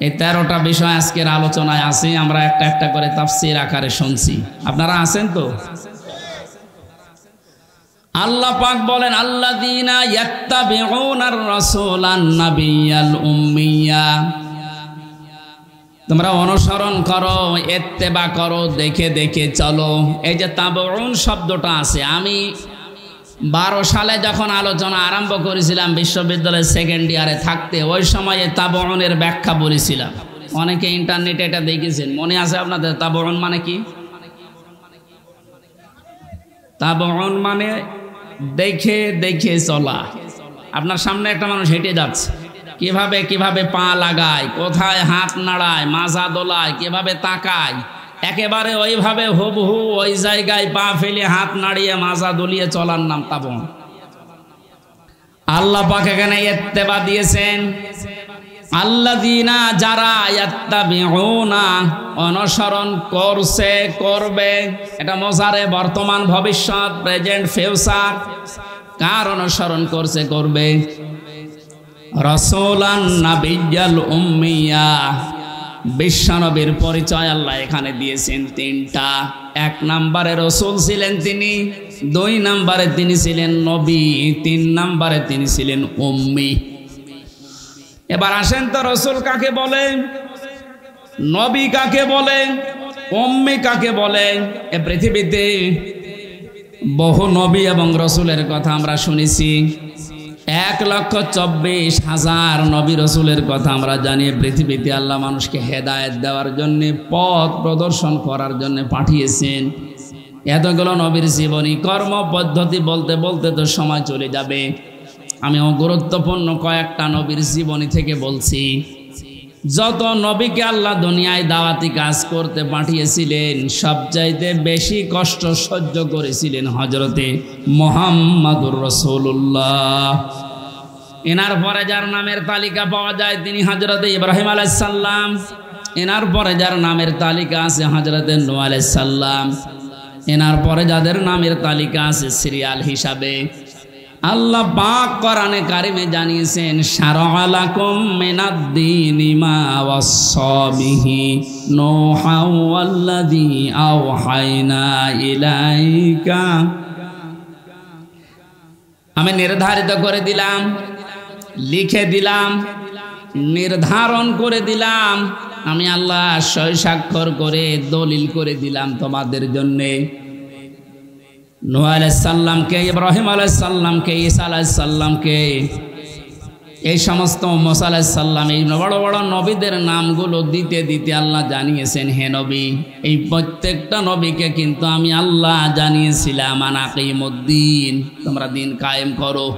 এই 13টা বিষয় আজকের আলোচনায় আছে। আমরা একটা একটা করে তাফসীর আকারে শুনছি। আপনারা আছেন তো? আল্লাহ পাক বলেন, আল্লাযীনা ইয়াত্তাবিউনার রাসূলান নাবিয়্যাল উম্মিয়্যা, তোমরা অনুসরণ করো, ইত্তেবা করো, দেখে দেখে চলো। এই যে তাবউন শব্দটা আছে, আমি 12 সালে যখন আলোচনা আরম্ভ করেছিলাম বিশ্ববিদ্যালয়ের সেকেন্ড ইয়ারে থাকতে, ওই সময়ে তাবউনের ব্যাখ্যা বলেছিলাম। অনেকে ইন্টারনেটে এটা দেখেছেন, মনে আছে আপনাদের? তাবউন মানে কি? তাবউন মানে দেখে দেখে চলা। আপনার সামনে একটা মানুষ হেঁটে যাচ্ছে, কিভাবে কিভাবে পা লাগায়, কোথায় হাত নাড়ায়, মাজা দোলায়, কিভাবে তাকায়, একেবারে ওইভাবে হুবহু ওই জায়গায় পা ফেলে হাত নাড়িয়ে মাজা দলিয়ে চলার নাম তাবউন। আল্লাহ পাক এখানে ইত্তেবা দিয়েছেন, আল্লাযীনা, যারা, ইয়াত্তাবিউনা, অনুসরণ করছে, করবে। এটা মোজারে, বর্তমান, ভবিষ্যৎ, প্রেজেন্ট, ফিউচার। কার অনুসরণ করছে, করবে? রাসূলান নাবিয়্যাল উম্মিয়্যা, বিশ্বনবীর পরিচয় আল্লাহ এখানে দিয়েছেন 3টা। 1 নম্বরে রসুল ছিলেন তিনি, 2 নম্বরে তিনি ছিলেন নবী, 3 নম্বরে তিনি ছিলেন উম্মি। এবার আসেন তো, রসুল কাকে বলে, নবী কাকে বলে, উম্মি কাকে বলে? এ পৃথিবীতে বহু নবী এবং রসুলের কথা আমরা শুনেছি। 1,24,000 নবী রসুলের কথা আমরা জানি। পৃথিবীতে আল্লাহ মানুষকে হেদায়েত দেওয়ার জন্য, পথ প্রদর্শন করার জন্য পাঠিয়েছেন। এতগুলো নবীর জীবনী, কর্ম পদ্ধতি বলতে বলতে তো সময় চলে যাবে। আমি গুরুত্বপূর্ণ কয়েকটা নবীর জীবনী থেকে বলছি। যত নবীকে আল্লাহ দুনিয়ায় দাওয়াতি কাজ করতে পাঠিয়েছিলেন, সবচাইতে বেশি কষ্ট সহ্য করেছিলেন হযরতে মুহাম্মাদুর রাসূলুল্লাহ। এনার পরে যার নামের তালিকা পাওয়া যায় তিনি হযরতে ইব্রাহিম আলাইহিস সালাম। এনার পরে যার নামের তালিকা আছে হযরতে নূহ আলাইহিস সালাম। এনার পরে যাদের নামের তালিকা আছে সিরিয়াল হিসাবে, আল্লাহ পাক কোরআনে কারিমে জানিয়েছেন, শারআ লাকুম মিনাদ-দীনি মা ওয়াসসা বিহি নূহা ওয়াল্লাযী আওহায়না ইলাইকা। আমি নির্ধারিত করে দিলাম, লিখে দিলাম, নির্ধারণ করে দিলাম, আমি আল্লাহ সই স্বাক্ষর করে দলিল করে দিলাম তোমাদের জন্যে। নূহ আলাইহিস সালামকে, ইব্রাহিম আলাইহিস সালামকে, ঈসা আলাইহিস সালামকে, এই সমস্ত মুসা আলাইহিস সালাম, এই বড় বড় নবীদের নামগুলো দিতে দিতে আল্লাহ জানিয়েছেন, হে নবী, এই প্রত্যেকটা নবীকে কিন্তু আমি আল্লাহ জানিয়েছিলাম আন আকিমুদ্দিন, তোমরা দিন কায়েম করো।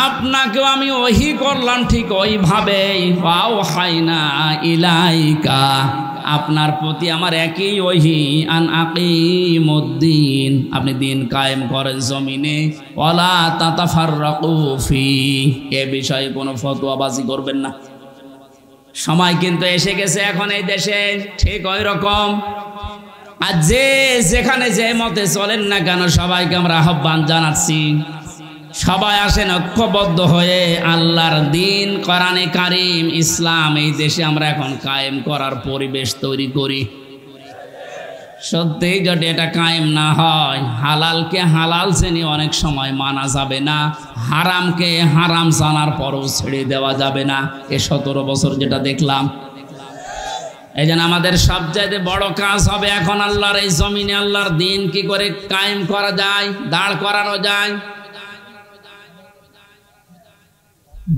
আপনাকেও আমি ওহী করলাম ঠিক ওইভাবে, ওয়াহাইনা ইলাইকা, আপনার প্রতি আমার একই ওহী, আন আকিমুদ্দিন, আপনি দিন কায়েম করেন জমিনে, ওয়ালা তাতাফাররাকু ফি, এ বিষয়ে কোনো ফতোয়াবাজি করবেন না। সময় কিন্তু এসে গেছে এখন এই দেশে ঠিক ওই রকম। আর যে যেখানে যে মতে চলেন না কেন, সবাইকে আমরা আহ্বান জানাচ্ছি, সবাই আসেন ঐক্যবদ্ধ হয়ে আল্লাহর দিন, কোরআনে কারিম, ইসলাম এই দেশে আমরা এখন কায়েম করার পরিবেশ তৈরি করি। সত্যি যদি এটা কায়েম না হয়, হালালকে হালাল জেনে অনেক সময় মানা যাবে না, হারামকে হারাম জানার পরও ছেড়ে দেওয়া যাবে না। এ 17 বছর যেটা দেখলাম, এই জন্য আমাদের সবচাইতে বড় কাজ হবে এখন আল্লাহর এই জমিনে আল্লাহর দিন কি করে কায়েম করা যায়, দাঁড় করানো যায়।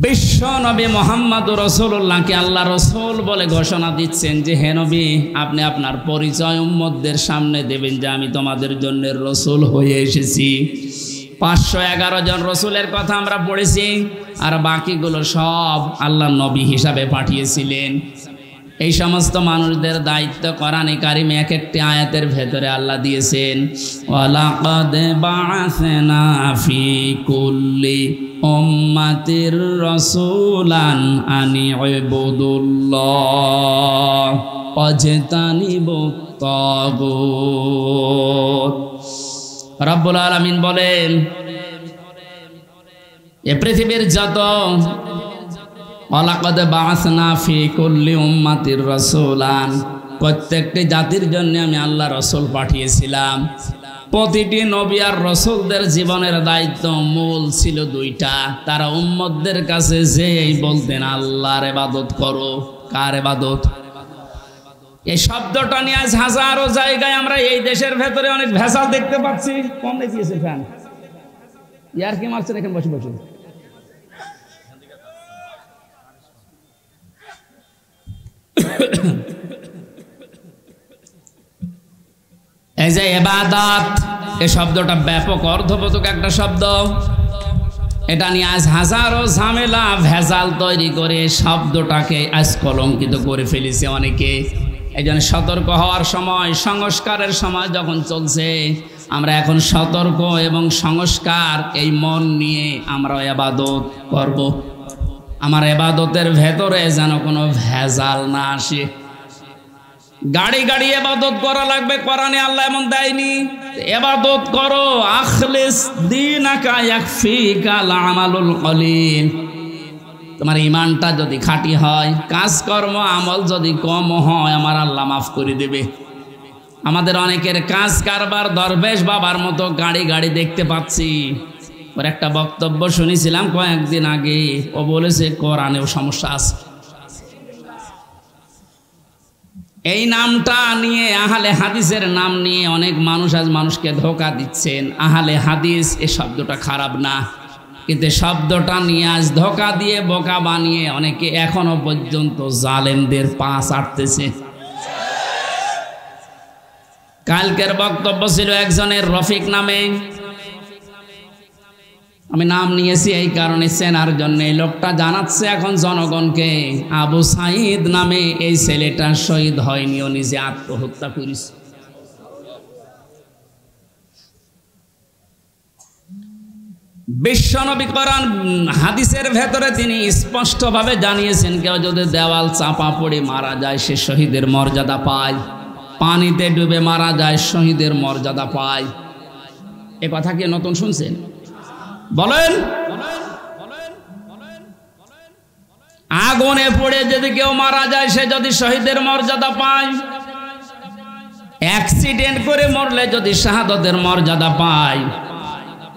বিশ্ব নবী মুহাম্মদুর রাসূলুল্লাহকে আল্লাহ রসুল বলে ঘোষণা দিচ্ছেন যে, হে নবী, আপনি আপনার পরিচয় উম্মতদের সামনে দেবেন যে আমি তোমাদের জন্য রসুল হয়ে এসেছি। 511 জন রসুলের কথা আমরা পড়েছি, আর বাকিগুলো সব আল্লাহ নবী হিসাবে পাঠিয়েছিলেন। এই সমস্ত মানুষদের দায়িত্ব কোরআনে কারিমে এক একটি আয়াতের ভেতরে আল্লাহ দিয়েছেন। ওয়ালাকাদ বাআসনা ফি কুল্লি উম্মাতির রাসূলান আনি ইবুদুল্লাহ ওয়াজতানিবুত তাগুত। রব্বুল আলামিন বলেন, এ পৃথিবীর যত ওয়ালাকাদ বাআসনা ফি কুল্লি উম্মাতির রাসূলান, প্রত্যেকটি জাতির জন্য আমি আল্লাহ রাসূল পাঠিয়েছিলাম। প্রতিটি নবী আর রাসূলদের জীবনের দায়িত্ব মূল ছিল দুইটা। তারা উম্মতদের কাছে যেই বলতেন আল্লাহর ইবাদত করো। কার ইবাদত? এই শব্দটা নিয়ে আজ হাজারো জায়গায় আমরা এই দেশের ভেতরে অনেক ভেজাল দেখতে পাচ্ছি। কম দেখিয়েছে ফ্যান, ইয়ার কি মারছেন এখানে বসে বসে? এই যে ইবাদত, এই শব্দটা ব্যাপক অর্থবোধক একটা শব্দ। এটা নিয়ে আজ হাজারো ঝামেলা ভেজাল তৈরি করে শব্দটাকে আজ কলঙ্কিত করে ফেলেছে অনেকে। এই জন্য সতর্ক হওয়ার সময়, সংস্কারের সময় যখন চলছে, আমরা এখন সতর্ক এবং সংস্কার এই মন নিয়ে আমরা ইবাদত করব। আমার ইবাদতের ভেতরে যেন কোনো ভেজাল না আসে। গাড়ি গাড়ি ইবাদত করা লাগবে, কোরআনে আল্লাহ এমন দেয়নি। ইবাদত করো, আখলিস দীনাকা ইয়াকফিকাল আমালুল কলিল। তোমার ঈমানটা যদি খাঁটি হয়, কাজকর্ম আমল যদি কম হয়, আমার আল্লাহ মাফ করে দেবে। আমাদের অনেকের কাজ কারবার দরবেশ বাবার মতো গাড়ি গাড়ি দেখতে পাচ্ছি। ওর একটা বক্তব্য শুনেছিলাম কয়েকদিন আগে, ও বলেছে কোরআনেও সমস্যা আছে। এই নামটা নিয়ে, আহলে হাদিসের নাম নিয়ে অনেক মানুষ আজ মানুষকে ধোঁকা দিচ্ছেন। আহলে হাদিস এই শব্দটা খারাপ না, কিন্তু শব্দটা নিয়ে আজ ধোঁকা দিয়ে বোকা বানিয়ে অনেকে এখনো পর্যন্ত জালেমদের পা চাটতেছে। কালকের বক্তব্য ছিল একজনের রফিক নামে, আমি নাম নিয়েছি এই কারণে চেনার জন্য। এই লোকটা জানাচ্ছে এখন জনগণকে, আবু সাঈদ নামে এই ছেলেটা শহীদ হয়নি, ও নিজে আত্মহত্যা করেছে। বিশ্বনবী কোরআন হাদিসের ভেতরে তিনি স্পষ্টভাবে জানিয়েছেন, কেউ যদি দেওয়াল চাপা পড়ে মারা যায় সে শহীদের মর্যাদা পায়, পানিতে ডুবে মারা যায় শহীদের মর্যাদা পায়। এ কথা কি নতুন শুনছেন? বলেন। আগুনে পড়ে যদি কেউ মারা যায় সে যদি শহীদের মর্যাদা পায়, অ্যাক্সিডেন্ট করে মরলে যদি শাহাদাতের মর্যাদা পায়,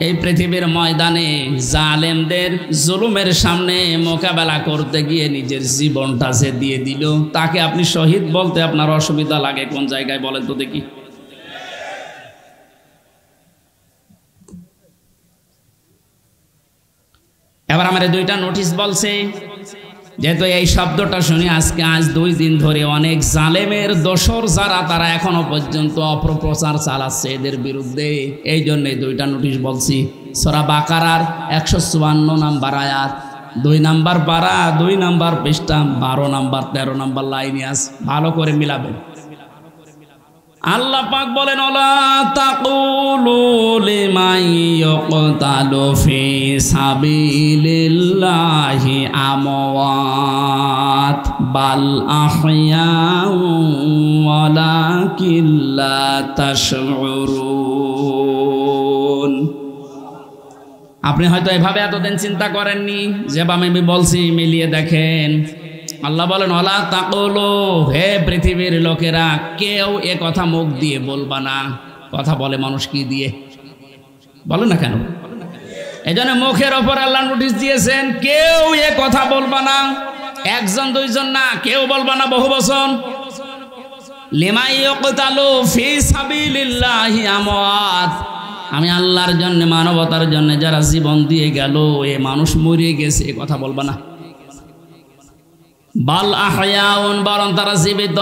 এই পৃথিবীর ময়দানে জালেমদের জুলুমের সামনে মোকাবেলা করতে গিয়ে নিজের জীবনটা যে দিয়ে দিল, তাকে আপনি শহীদ বলতে আপনার অসুবিধা লাগে কোন জায়গায় বলেন তো দেখি? এবার আমার দুইটা নোটিশ বলছে, যেহেতু এই শব্দটা শুনি আজ 2 দিন ধরে অনেক জালেমের দোসর যারা, তারা এখনো পর্যন্ত অপপ্রচার চালাচ্ছে এদের বিরুদ্ধে। এই জন্য 2টা নোটিশ বলছি। সূরা বাকারার 154 নম্বর আয়াত, 2 নম্বর পারা, 2 নম্বর পৃষ্ঠা, 12 নম্বর 13 নম্বর লাইনে আছে, ভালো করে মিলাবেন। আল্লাহ পাক বলেন, ওয়ালা তাকুলু লিমান ইয়াকতালু ফি সাবিলিল্লাহি আমওয়াত বাল আহইয়াউ ওয়ালাকিন লা তাশউরুন। আপনি হয়তো এভাবে এতদিন চিন্তা করেননি, যেভাবে আমি বলছি মিলিয়ে দেখেন। আল্লাহ বলেন, ওয়ালা তাকুলু, হে পৃথিবীর লোকেরা, কেউ এ কথা মুখ দিয়ে বলবা না। কথা বলে মানুষ কি দিয়ে? বলে না কেন? এই জন্য মুখের ওপর আল্লাহ নোটিশ দিয়েছেন, কেউ এ কথা বলবা না। 1জন 2জন না, কেউ বলবা না, বহু বচন। লিমান ইয়াকতালু ফি সাবিলিল্লাহি আমওয়াত, আমি আল্লাহর জন্য, মানবতার জন্য যারা জীবন দিয়ে গেল, এ মানুষ মরে গেছে, এ কথা বলবা না। বাল আহয়াউন, বরং তারা জীবিত।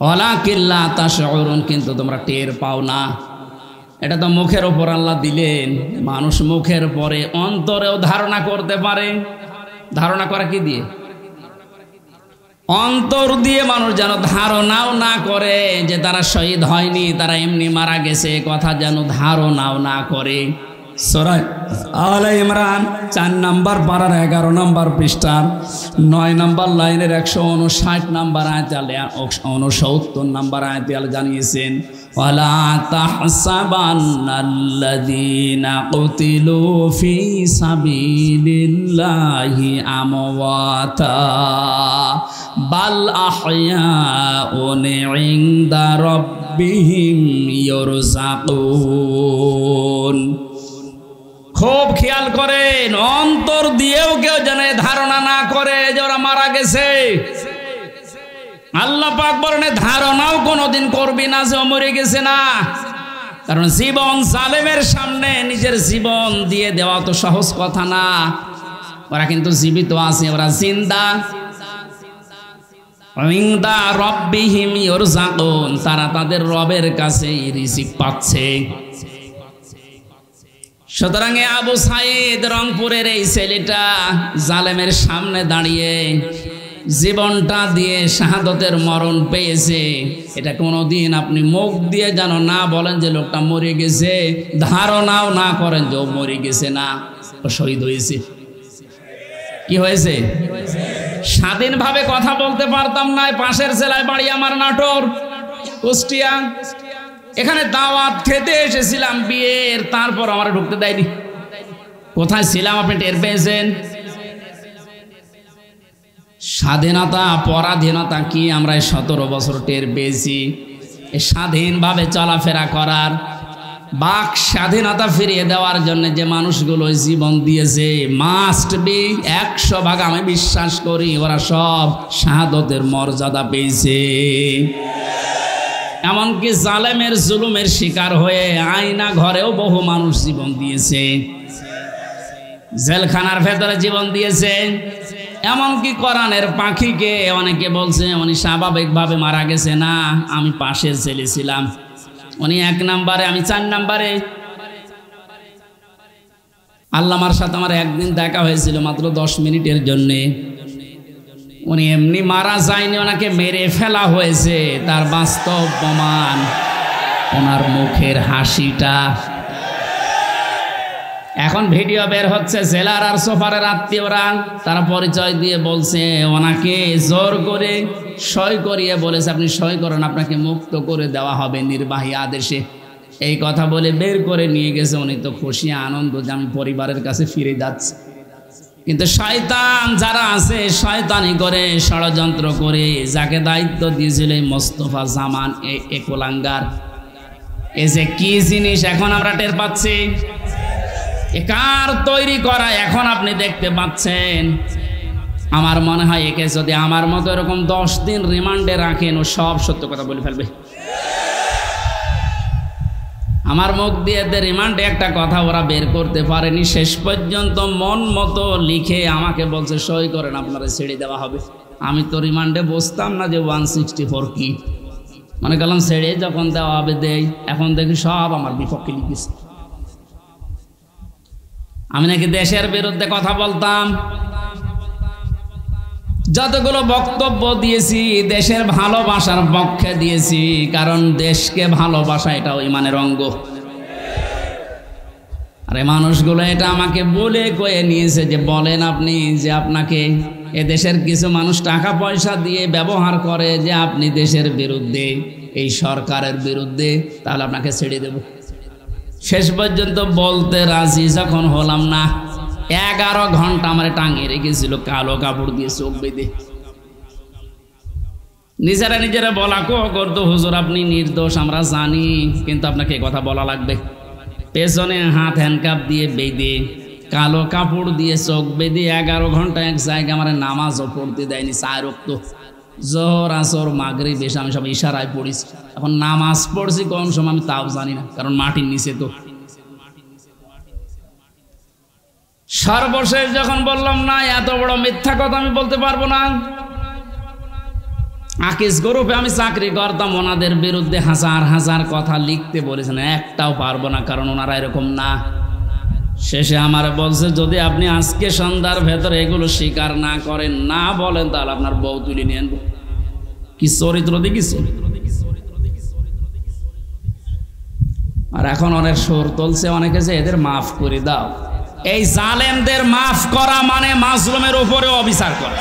ওয়ালাকিন লা তাশউরুন, কিন্তু তোমরা টের পাও না। এটা তো মুখের ওপর আল্লাহ দিলেন, মানুষ মুখের পরে অন্তরেও ধারণা করতে পারে। ধারণা করা কি দিয়ে? অন্তর দিয়ে মানুষ যেন ধারণাও না করে যে তারা শহীদ হয়নি, তারা এমনি মারা গেছে, কথা যেন ধারণাও না করে। সূরা আলে ইমরান 4 নম্বর পারার 11 নম্বর পৃষ্ঠার 9 নম্বর লাইনের 159 নম্বর আয়াতে আল্লাহ 69 নম্বর আয়াতে আল্লাহ জানিয়েছেন, ওয়ালা তাহসাবান্নাল্লাযীনা কুতিলু ফি সাবিলিল্লাহি আমওয়াতা বাল আহয়াউন ইনদা রাব্বিহিম ইরযাকুন। খুব খেয়াল করেন, অন্তর দিয়েও কেউ যেন ধারণা না করে যে ওরা মারা গেছে। আল্লাহ পাক বলেন ধারণাও কোনোদিন করবি না যে ও মরে গেছে না, কারণ জীবন জালেমের সামনে নিজের জীবন দিয়ে দেওয়া তো সহজ কথা না। ওরা কিন্তু জীবিত আছে, ওরা জিন্দা। ইনদা রাব্বিহিম ইরযাকুন, তারা তাদের রবের কাছে রিজিক পাচ্ছে। সুতরাং আবু সাইদ রংপুরের এই ছেলেটা জালেমের সামনে দাঁড়িয়ে জীবনটা দিয়ে শাহাদতের মরণ পেয়েছে। এটা কোনোদিন আপনি মুখ দিয়ে যেন না বলেন যে লোকটা মরে গেছে, ধারণাও না করেন যে ও মরে গেছে না, ও শহীদ হয়েছে। কি হয়েছে? স্বাধীনভাবে কথা বলতে পারতাম না। পাশের জেলায় বাড়ি আমার, নাটোর, কুষ্টিয়া। এখানে দাওয়াত খেতে এসেছিলাম বিয়ের, তারপর আমার ঢুকতে দেয়নি। কোথায় ছিলাম আপনি টের পেয়েছেন? স্বাধীনতা পরাধীনতা কি আমরা 17 বছর টের পেয়েছি। স্বাধীনভাবে চলাফেরা করার, বাক স্বাধীনতা ফিরিয়ে দেওয়ার জন্য যে মানুষগুলো জীবন দিয়েছে, মাস্ট বি 100% আমি বিশ্বাস করি ওরা সব শাহাদতের মর্যাদা পেয়েছে। এমনকি জালেমের জুলুমের শিকার হয়ে আয়না ঘরেও বহু মানুষ জীবন দিয়েছে, জেলখানার ভেতরে জীবন দিয়েছে। এমনকি কোরআনের পাখিকে অনেকে বলছে উনি স্বাভাবিকভাবে মারা গেছে না, আমি পাশের ছেলে ছিলাম, উনি 1 নম্বরে, আমি 4 নম্বরে। আল্লামার সাথে আমার একদিন দেখা হয়েছিল মাত্র 10 মিনিটের জন্যে। উনি এমনি মারা যায়নি, ওনাকে মেরে ফেলা হয়েছে। তার বাস্তব প্রমাণ ওনার মুখের হাসিটা। এখন ভিডিও বের হচ্ছে, জেলার আর সোফারের আত্মীয়রা তারা পরিচয় দিয়ে বলছে ওনাকে জোর করে সই করিয়ে বলেছে আপনি সই করেন, আপনাকে মুক্ত করে দেওয়া হবে নির্বাহী আদেশে। এই কথা বলে বের করে নিয়ে গেছে। উনি তো খুশি আনন্দ যে আমি পরিবারের কাছে ফিরে যাচ্ছি। কিন্তু শয়তান যারা আছে, শয়তানি করে, ষড়যন্ত্র করে, যাকে দায়িত্ব দিয়েছিল মোস্তফা জামান এ কোলাঙ্গার, এ যে কি জিনিস এখন আমরা টের পাচ্ছি। এ কার তৈরি করা এখন আপনি দেখতে পাচ্ছেন। আমার মনে হয় একে যদি আমার মতো এরকম 10 দিন রিমান্ডে রাখেন, ও সব সত্য কথা বলে ফেলবে। আমার মুখ দিয়ে রিমান্ডে একটা কথা ওরা বের করতে পারেনি। শেষ পর্যন্ত মন মতো লিখে আমাকে বলছে সই করেন, আপনারা ছেড়ে দেওয়া হবে। আমি তো রিমান্ডে বসতাম না যে 164 কি, মনে করলাম ছেড়ে যখন দেওয়া হবে দেই। এখন দেখি সব আমার বিপক্ষে লিখেছে। আমি নাকি দেশের বিরুদ্ধে কথা বলতাম। যতগুলো বক্তব্য দিয়েছি দেশের ভালোবাসার পক্ষে দিয়েছি, কারণ দেশকে ভালোবাসা এটাও ইমানের অঙ্গ। আরে মানুষগুলো এটা আমাকে বলে কয়ে নিয়েছে যে বলেন আপনি যে আপনাকে এ দেশের কিছু মানুষ টাকা পয়সা দিয়ে ব্যবহার করে যে আপনি দেশের বিরুদ্ধে, এই সরকারের বিরুদ্ধে, তাহলে আপনাকে ছেড়ে দেব। শেষ পর্যন্ত বলতে রাজি যখন হলাম না, 11 ঘন্টা আমার টাঙিয়ে রেখেছিল কালো কাপড় দিয়ে চোখ বেঁধে। নিজেরা বলা করতো হুজুর আপনি নির্দোষ আমরা জানি, কিন্তু আপনাকে কথা বলা লাগবে। পেছনে হাত হ্যান্ডকাপ দিয়ে বেঁধে, কালো কাপড় দিয়ে চোখ বেঁধে 11 ঘন্টা এক জায়গায় আমার নামাজও পড়তে দেয়নি। 4 ওয়াক্ত জোহর আসর মাগরিব এসে আমি সব ইশারায় পড়িছি। এখন নামাজ পড়ছি কোন সময় আমি তাও জানি না, কারণ মাটির নিচে তো। সর্বশেষ যখন বললাম না এত বড় মিথ্যা কথা আমি বলতে পারবো না। আকিস গ্রুপে আমি চাকরি করতাম, ওনাদের বিরুদ্ধে হাজার হাজার কথা লিখতে বলেছেন, একটাও পারবো না, কারণ ওনারা এরকম না। শেষে আমার বলছে, যদি আপনি আজকে সন্ধ্যার ভেতরে এগুলো স্বীকার না করেন, না বলেন, তাহলে আপনার বউ তুলে নিয়ে আনবো। কি চরিত্র দেখিছে। আর এখন অনেক সুর তুলছে অনেকে যে এদের মাফ করে দাও। এই জালেমদের মাফ করা মানে মাজলুমের উপরে অবিচার করা।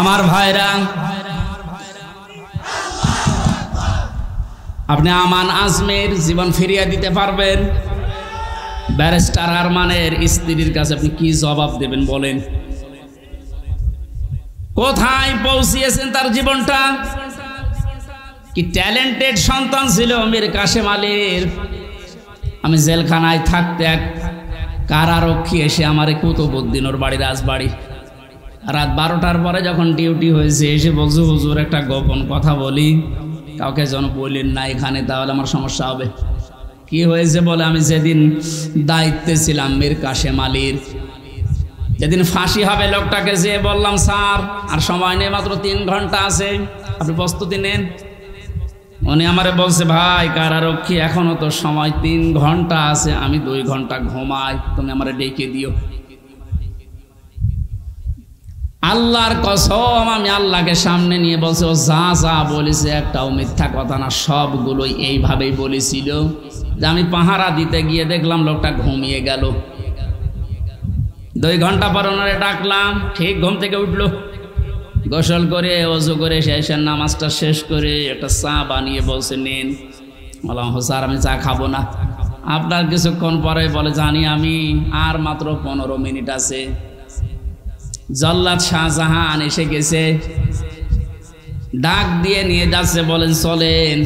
আমার ভাইরা, আপনি আমান আজমের জীবন ফিরিয়ে দিতে পারবেন? ব্যারিস্টার আরমানের স্ত্রীর কাছে আপনি কি জবাব দেবেন বলেন? কোথায় পৌঁছিয়েছেন তার জীবনটা? কি ট্যালেন্টেড সন্তান ছিল মীর কাশেম আলীর। আমি জেলখানায় থাকতে এক কারারক্ষী এসে আমারে কুতুবউদ্দিন ওর বাড়ি, রাজবাড়ি, রাত 12টার পরে যখন ডিউটি হয়েছে এসে বলছে, হুজুর একটা গোপন কথা বলি, কাউকে যেন বলেন না এখানে, তাহলে আমার সমস্যা হবে। কি হয়েছে বলে, আমি যেদিন দায়িত্বে ছিলাম মীর কাশেম আলীর, যেদিন ফাঁসি হবে লোকটাকে যেয়ে বললাম, স্যার আর সময় নেই, মাত্র 3 ঘন্টা আছে, আপনি প্রস্তুতি নেন। উনি আমারে বলছে, ভাই কারারক্ষী এখনো তো সময় 3 ঘন্টা আছে, আমি 2 ঘন্টা ঘুমাই, তুমি আমারে ডেকে দিও। আল্লাহর কসম, আমি আল্লাহকে সামনে নিয়ে বলছে, ও যা যা বলেছে একটাও মিথ্যা কথা না, সবগুলোই এইভাবেই বলেছিল। যে আমি পাহারা দিতে গিয়ে দেখলাম লোকটা ঘুমিয়ে গেল। 2 ঘন্টা পর ওনারে ডাকলাম, ঠিক ঘুম থেকে উঠলো, গোসল করে ওযু করে শেষের নামাজটা শেষ করে একটা চা বানিয়ে বলছে, নেন। বললাম, স্যার আমি চা খাবো না। আপনার কিছুক্ষণ পরে বলে, জানি আমি, আর মাত্র 15 মিনিট আছে। জল্লাদ শাহজাহান এসে গেছে, ডাক দিয়ে নিয়ে যাচ্ছে, বলেন চলেন।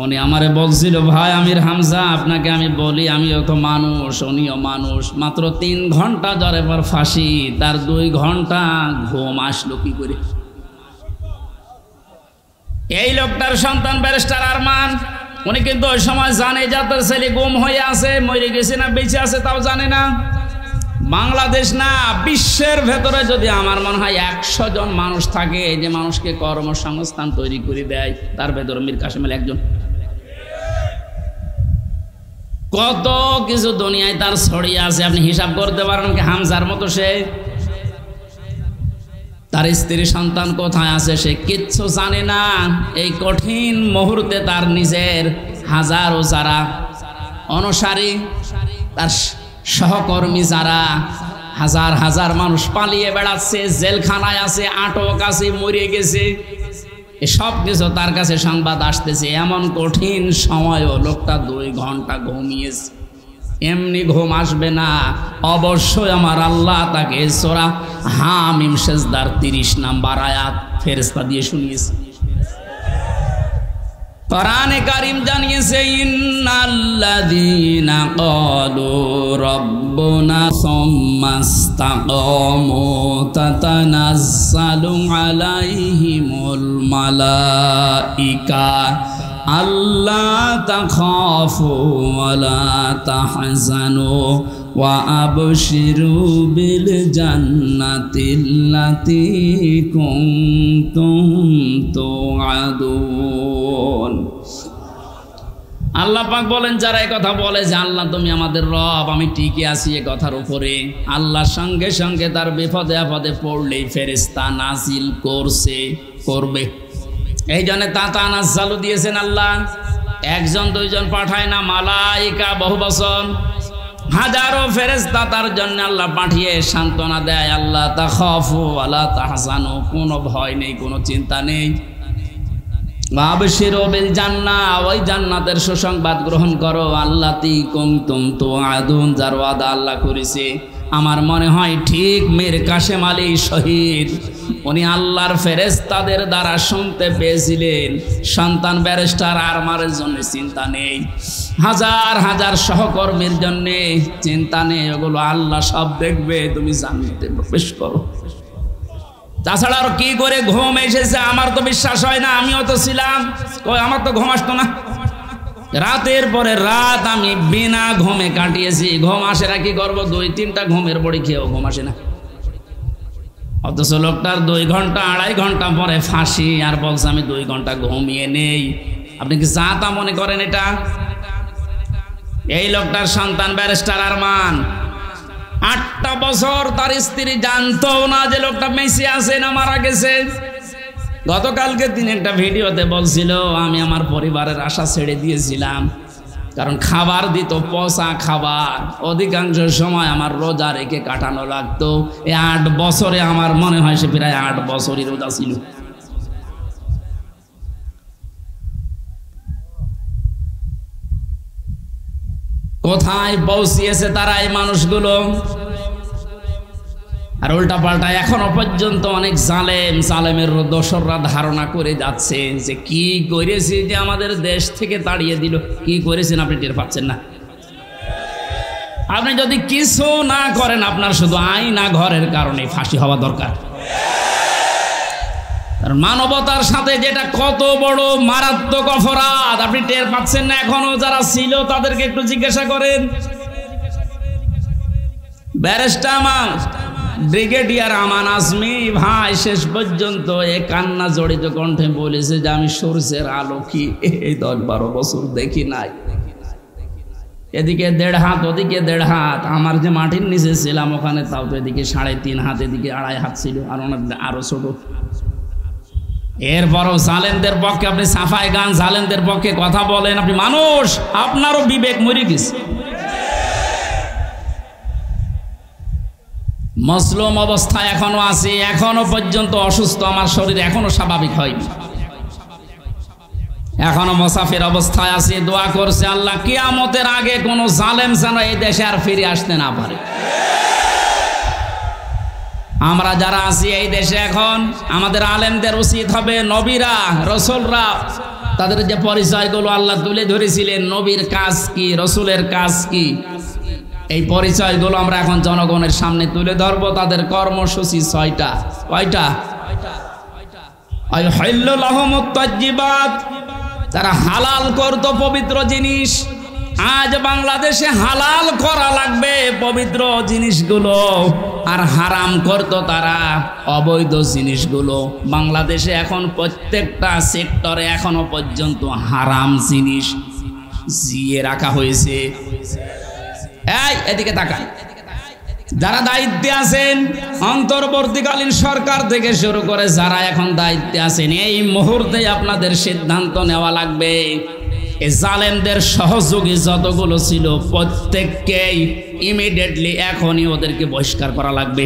উনি আমারে বলছিল, ভাই আমির হামজা, আপনাকে আমি বলি, আমিও তো মানুষ, উনিও মানুষ, মাত্র 3 ঘন্টা জ্বরে পর ফাঁসি, তার 2 ঘন্টা ঘুম আসলো কি করে? এই লোকটার সন্তান ব্যারিস্টার আরমান, উনি কিন্তু ওই সময় জানে যে তার ছেলে গুম হয়ে আছে, মরে গেছে না বেঁচে আছে তাও জানে না। বাংলাদেশ না, বিশ্বের ভেতরে যদি আমার মনে হয় 100 জন মানুষ থাকে যে মানুষকে কর্মসংস্থান তৈরি করে দেয়, তার ভেতরে মীর কাশেম আলী একজন। কত কিছু দুনিয়ায় তার ছড়িয়ে আছে, আপনি হিসাব করতে পারেন কি? হামজার মতো সে, তার স্ত্রী সন্তান কোথায় আছে সে কিচ্ছু জানে না। এই কঠিন মুহূর্তে তার নিজের হাজারো যারা অনুসারী, তার সহকর্মী যারা, হাজার হাজার মানুষ পালিয়ে বেড়াচ্ছে, জেলখানায় আছে, আটক আছে, মরে গেছে, এসব কিছু তার কাছে সংবাদ আসতেছে। এমন কঠিন সময়ও লোকটা 2 ঘন্টা ঘুমিয়েছে। এমনি ঘুম আসবে না, অবশ্যই আমার আল্লাহ তাকে সূরা হামিম সেজদার 30 নম্বর আয়াত ফেরেশতা দিয়ে শুনিয়েছে। কোরআনে কারীম জানিয়েছে, ইন্নাল্লাযীনা ক্বালু রাব্বুনা সুম্মাস্তাকামু তাতানাজ্জালু আলাইহিমুল মালাইকা আল্লা তাখাফু ওয়া লা তাহজানু ওয়া আবশিরু বিল জান্নাতিল্লাতী কুনতুম তুআদুন। আল্লাহ পাক বলেন, যারা এই কথা বলে যে আল্লাহ তুমি আমাদের রব, আমি টিকে আছি এই কথার উপরে, আল্লাহর সঙ্গে সঙ্গে তার বিপদে আপদে পড়লেই ফেরেশতা নাজিল করবে। এই জন্য তাতানাজ্জালু দিয়েছেন আল্লাহ, 1 জন 2 জন পাঠায় না, মালাইকা বহু বচন, হাজারো ফেরেশতা তার জন্য আল্লাহ পাঠিয়ে সান্ত্বনা দেয়। আল্লাহ তাখাফু ওয়া লা তাহজানু, কোনো ভয় নেই, কোনো চিন্তা নেই। আবশিরু বিল জান্নাহ, ওই জান্নাতের সুসংবাদ গ্রহণ করো, আল্লাতী কুনতুম তুআদুন, যার ওয়াদা আল্লাহ করেছে। আমার মনে হয় ঠিক মীর কাশেম আলী শহীদ, উনি আল্লাহর ফেরেশতাদের দ্বারা শুনতে পেয়েছিলেন, সন্তান ব্যারিস্টার আরমানের জন্য চিন্তা নেই, হাজার হাজার সহকর্মীর জন্য চিন্তা নেই, ওগুলো আল্লাহ সব দেখবে, তুমি জান্নাতে প্রবেশ করো। তাছাড়া আর কি করে ঘুম এসেছে আমার তো বিশ্বাস হয় না, আমিও তো ছিলাম, আমার তো ঘুম আসতো না। রাতের পরে রাত আমি বিনা ঘুমে কাটিয়েছি। ঘুম আসে না, কি করবো? 2-3টা ঘুমের বড়ি খেয়েও ঘুম আসে না। অথচ লোকটার 2 ঘন্টা 2.5 ঘন্টা পরে ফাঁসি, আর বলছে আমি 2 ঘন্টা ঘুমিয়ে নেই। আপনি কি যা তা মনে করেন এটা? এই লোকটার সন্তান ব্যারিস্টার আরমান, 8টা বছর তার স্ত্রী জানতো না যে লোকটা বেঁচে আছে না মারা গেছে। গতকালকে তিনি একটা ভিডিওতে বলছিল আমি আমার পরিবারের আশা ছেড়ে দিয়েছিলাম, কারণ খাবার দিত পচা খাবার, অধিকাংশ সময় আমার রোজা রেখে কাটানো লাগতো। এই 8 বছরে আমার মনে হয় সে প্রায় 8 বছরই রোজা ছিল। কোথায় পৌঁছিয়েছে তারা এই মানুষগুলো? আর উল্টা পাল্টা এখনো পর্যন্ত অনেক জালেমের দোসররা ধারণা করে যাচ্ছে যে কি করেছি যে আমাদের দেশ থেকে তাড়িয়ে দিল। কি করেছেন আপনি টের পাচ্ছেন না? আপনি যদি কিছু না করেন, আপনার শুধু আইনা ঘরের কারণে ফাঁসি হওয়া দরকার। মানবতার সাথে যেটা কত বড় মারাত্মক অপরাধ আপনি টের পাচ্ছেন না এখনো? যারা ছিল তাদেরকে একটু জিজ্ঞাসা করেন। ব্যারিস্টার ব্রিগেডিয়ার আমান আজমি ভাই শেষ পর্যন্ত এ কান্না জড়িত কণ্ঠে বলেছে যে আমি সূর্যের আলো কি এই 10-12 বছর দেখি নাই। এদিকে 1.5 হাত, ওদিকে 1.5 হাত। আমার যে মাটির নিচে ছিলাম ওখানে তাও তো এদিকে 3.5 হাত, এদিকে 2.5 হাত ছিল, আর আরো ছোট। এরপরও জালেমদের পক্ষে আপনি সাফাই গান, জালেমদের পক্ষে কথা বলেন। আপনি মানুষ, আপনারও বিবেক মরে গেছে। মজলুম অবস্থায় এখনো আছি, এখনো পর্যন্ত অসুস্থ, আমার শরীর এখনো স্বাভাবিক হয়নি, এখনো মুসাফির অবস্থায় আছি। দোয়া করছে আল্লাহ কিয়ামতের আগে কোন জালেম যেন এই দেশে আর ফিরে আসতে না পারে। আমরা যারা আছি এই দেশে এখন, আমাদের আলেমদের উচিত হবে নবীরা রসুলরা তাদের যে পরিচয়গুলো আল্লাহ তুলে ধরেছিলেন, নবীর কাজ কি, রসুলের কাজ কি, এই পরিচয়গুলো আমরা এখন জনগণের সামনে তুলে ধরবো। তাদের কর্মসূচি 6টা। কয়টা? তারা হালাল করতো পবিত্র জিনিস। আজ বাংলাদেশে হালাল করা লাগবে পবিত্র জিনিসগুলো, আর হারাম করতো তারা অবৈধ জিনিসগুলো। বাংলাদেশে এখন প্রত্যেকটা সেক্টরে এখনো পর্যন্ত হারাম জিনিস জিয়ে রাখা হয়েছে। এই এদিকে তাকান, যারা দায়িত্বে আছেন, অন্তর্বর্তীকালীন সরকার থেকে শুরু করে যারা এখন দায়িত্বে আছেন, এই মুহূর্তে আপনাদের সিদ্ধান্ত নেওয়া লাগবে এই জালেমদের সহযোগী যতগুলো ছিল প্রত্যেককেই ইমিডিয়েটলি এখনই ওদেরকে বহিষ্কার করা লাগবে।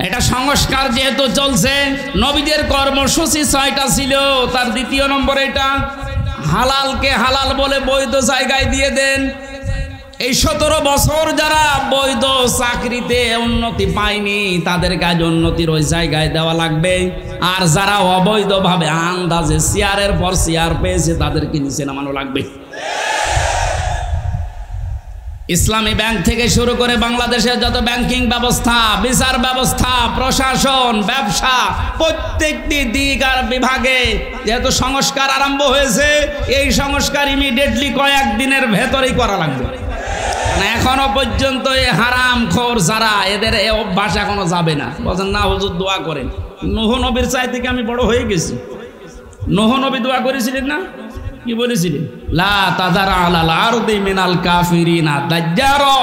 এটা সংস্কার যেহেতু চলছে, নবীদের কর্মসূচি 6টা ছিল, তার 2 নম্বর এটা হালালকে হালাল বলে বৈধ জায়গায় দিয়ে দেন। এই 17 বছর যারা বৈধ চাকরিতে উন্নতি পায়নি তাদের কাজ উন্নতির ওই জায়গায় দেওয়া লাগবে, আর যারা অবৈধভাবে আন্দাজে চেয়ারের পর চেয়ার পেয়েছে তাদেরকে নিচে নামানো লাগবে। ইসলামী ব্যাংক থেকে শুরু করে বাংলাদেশের যত ব্যাংকিং ব্যবস্থা, বিচার ব্যবস্থা, প্রশাসন, ব্যবসা, প্রত্যেকটি দিক আর বিভাগে যেহেতু সংস্কার আরম্ভ হয়েছে, এই সংস্কার ইমিডিয়েটলি কয়েকদিনের ভেতরেই করা লাগবে। এখনো পর্যন্ত এই হারামখোর যারা, এদের এই অভ্যাস এখনো যাবে না। বলছেন না হুজুর দোয়া করেন। নূহ নবীর চাই থেকে আমি বড় হয়ে গেছি। নূহ নবী দোয়া করেছিলেন না? কি বলেছিলেন? লা তাযারা আলাল আরদি মিনাল কাফিরিনা দাজ্জারা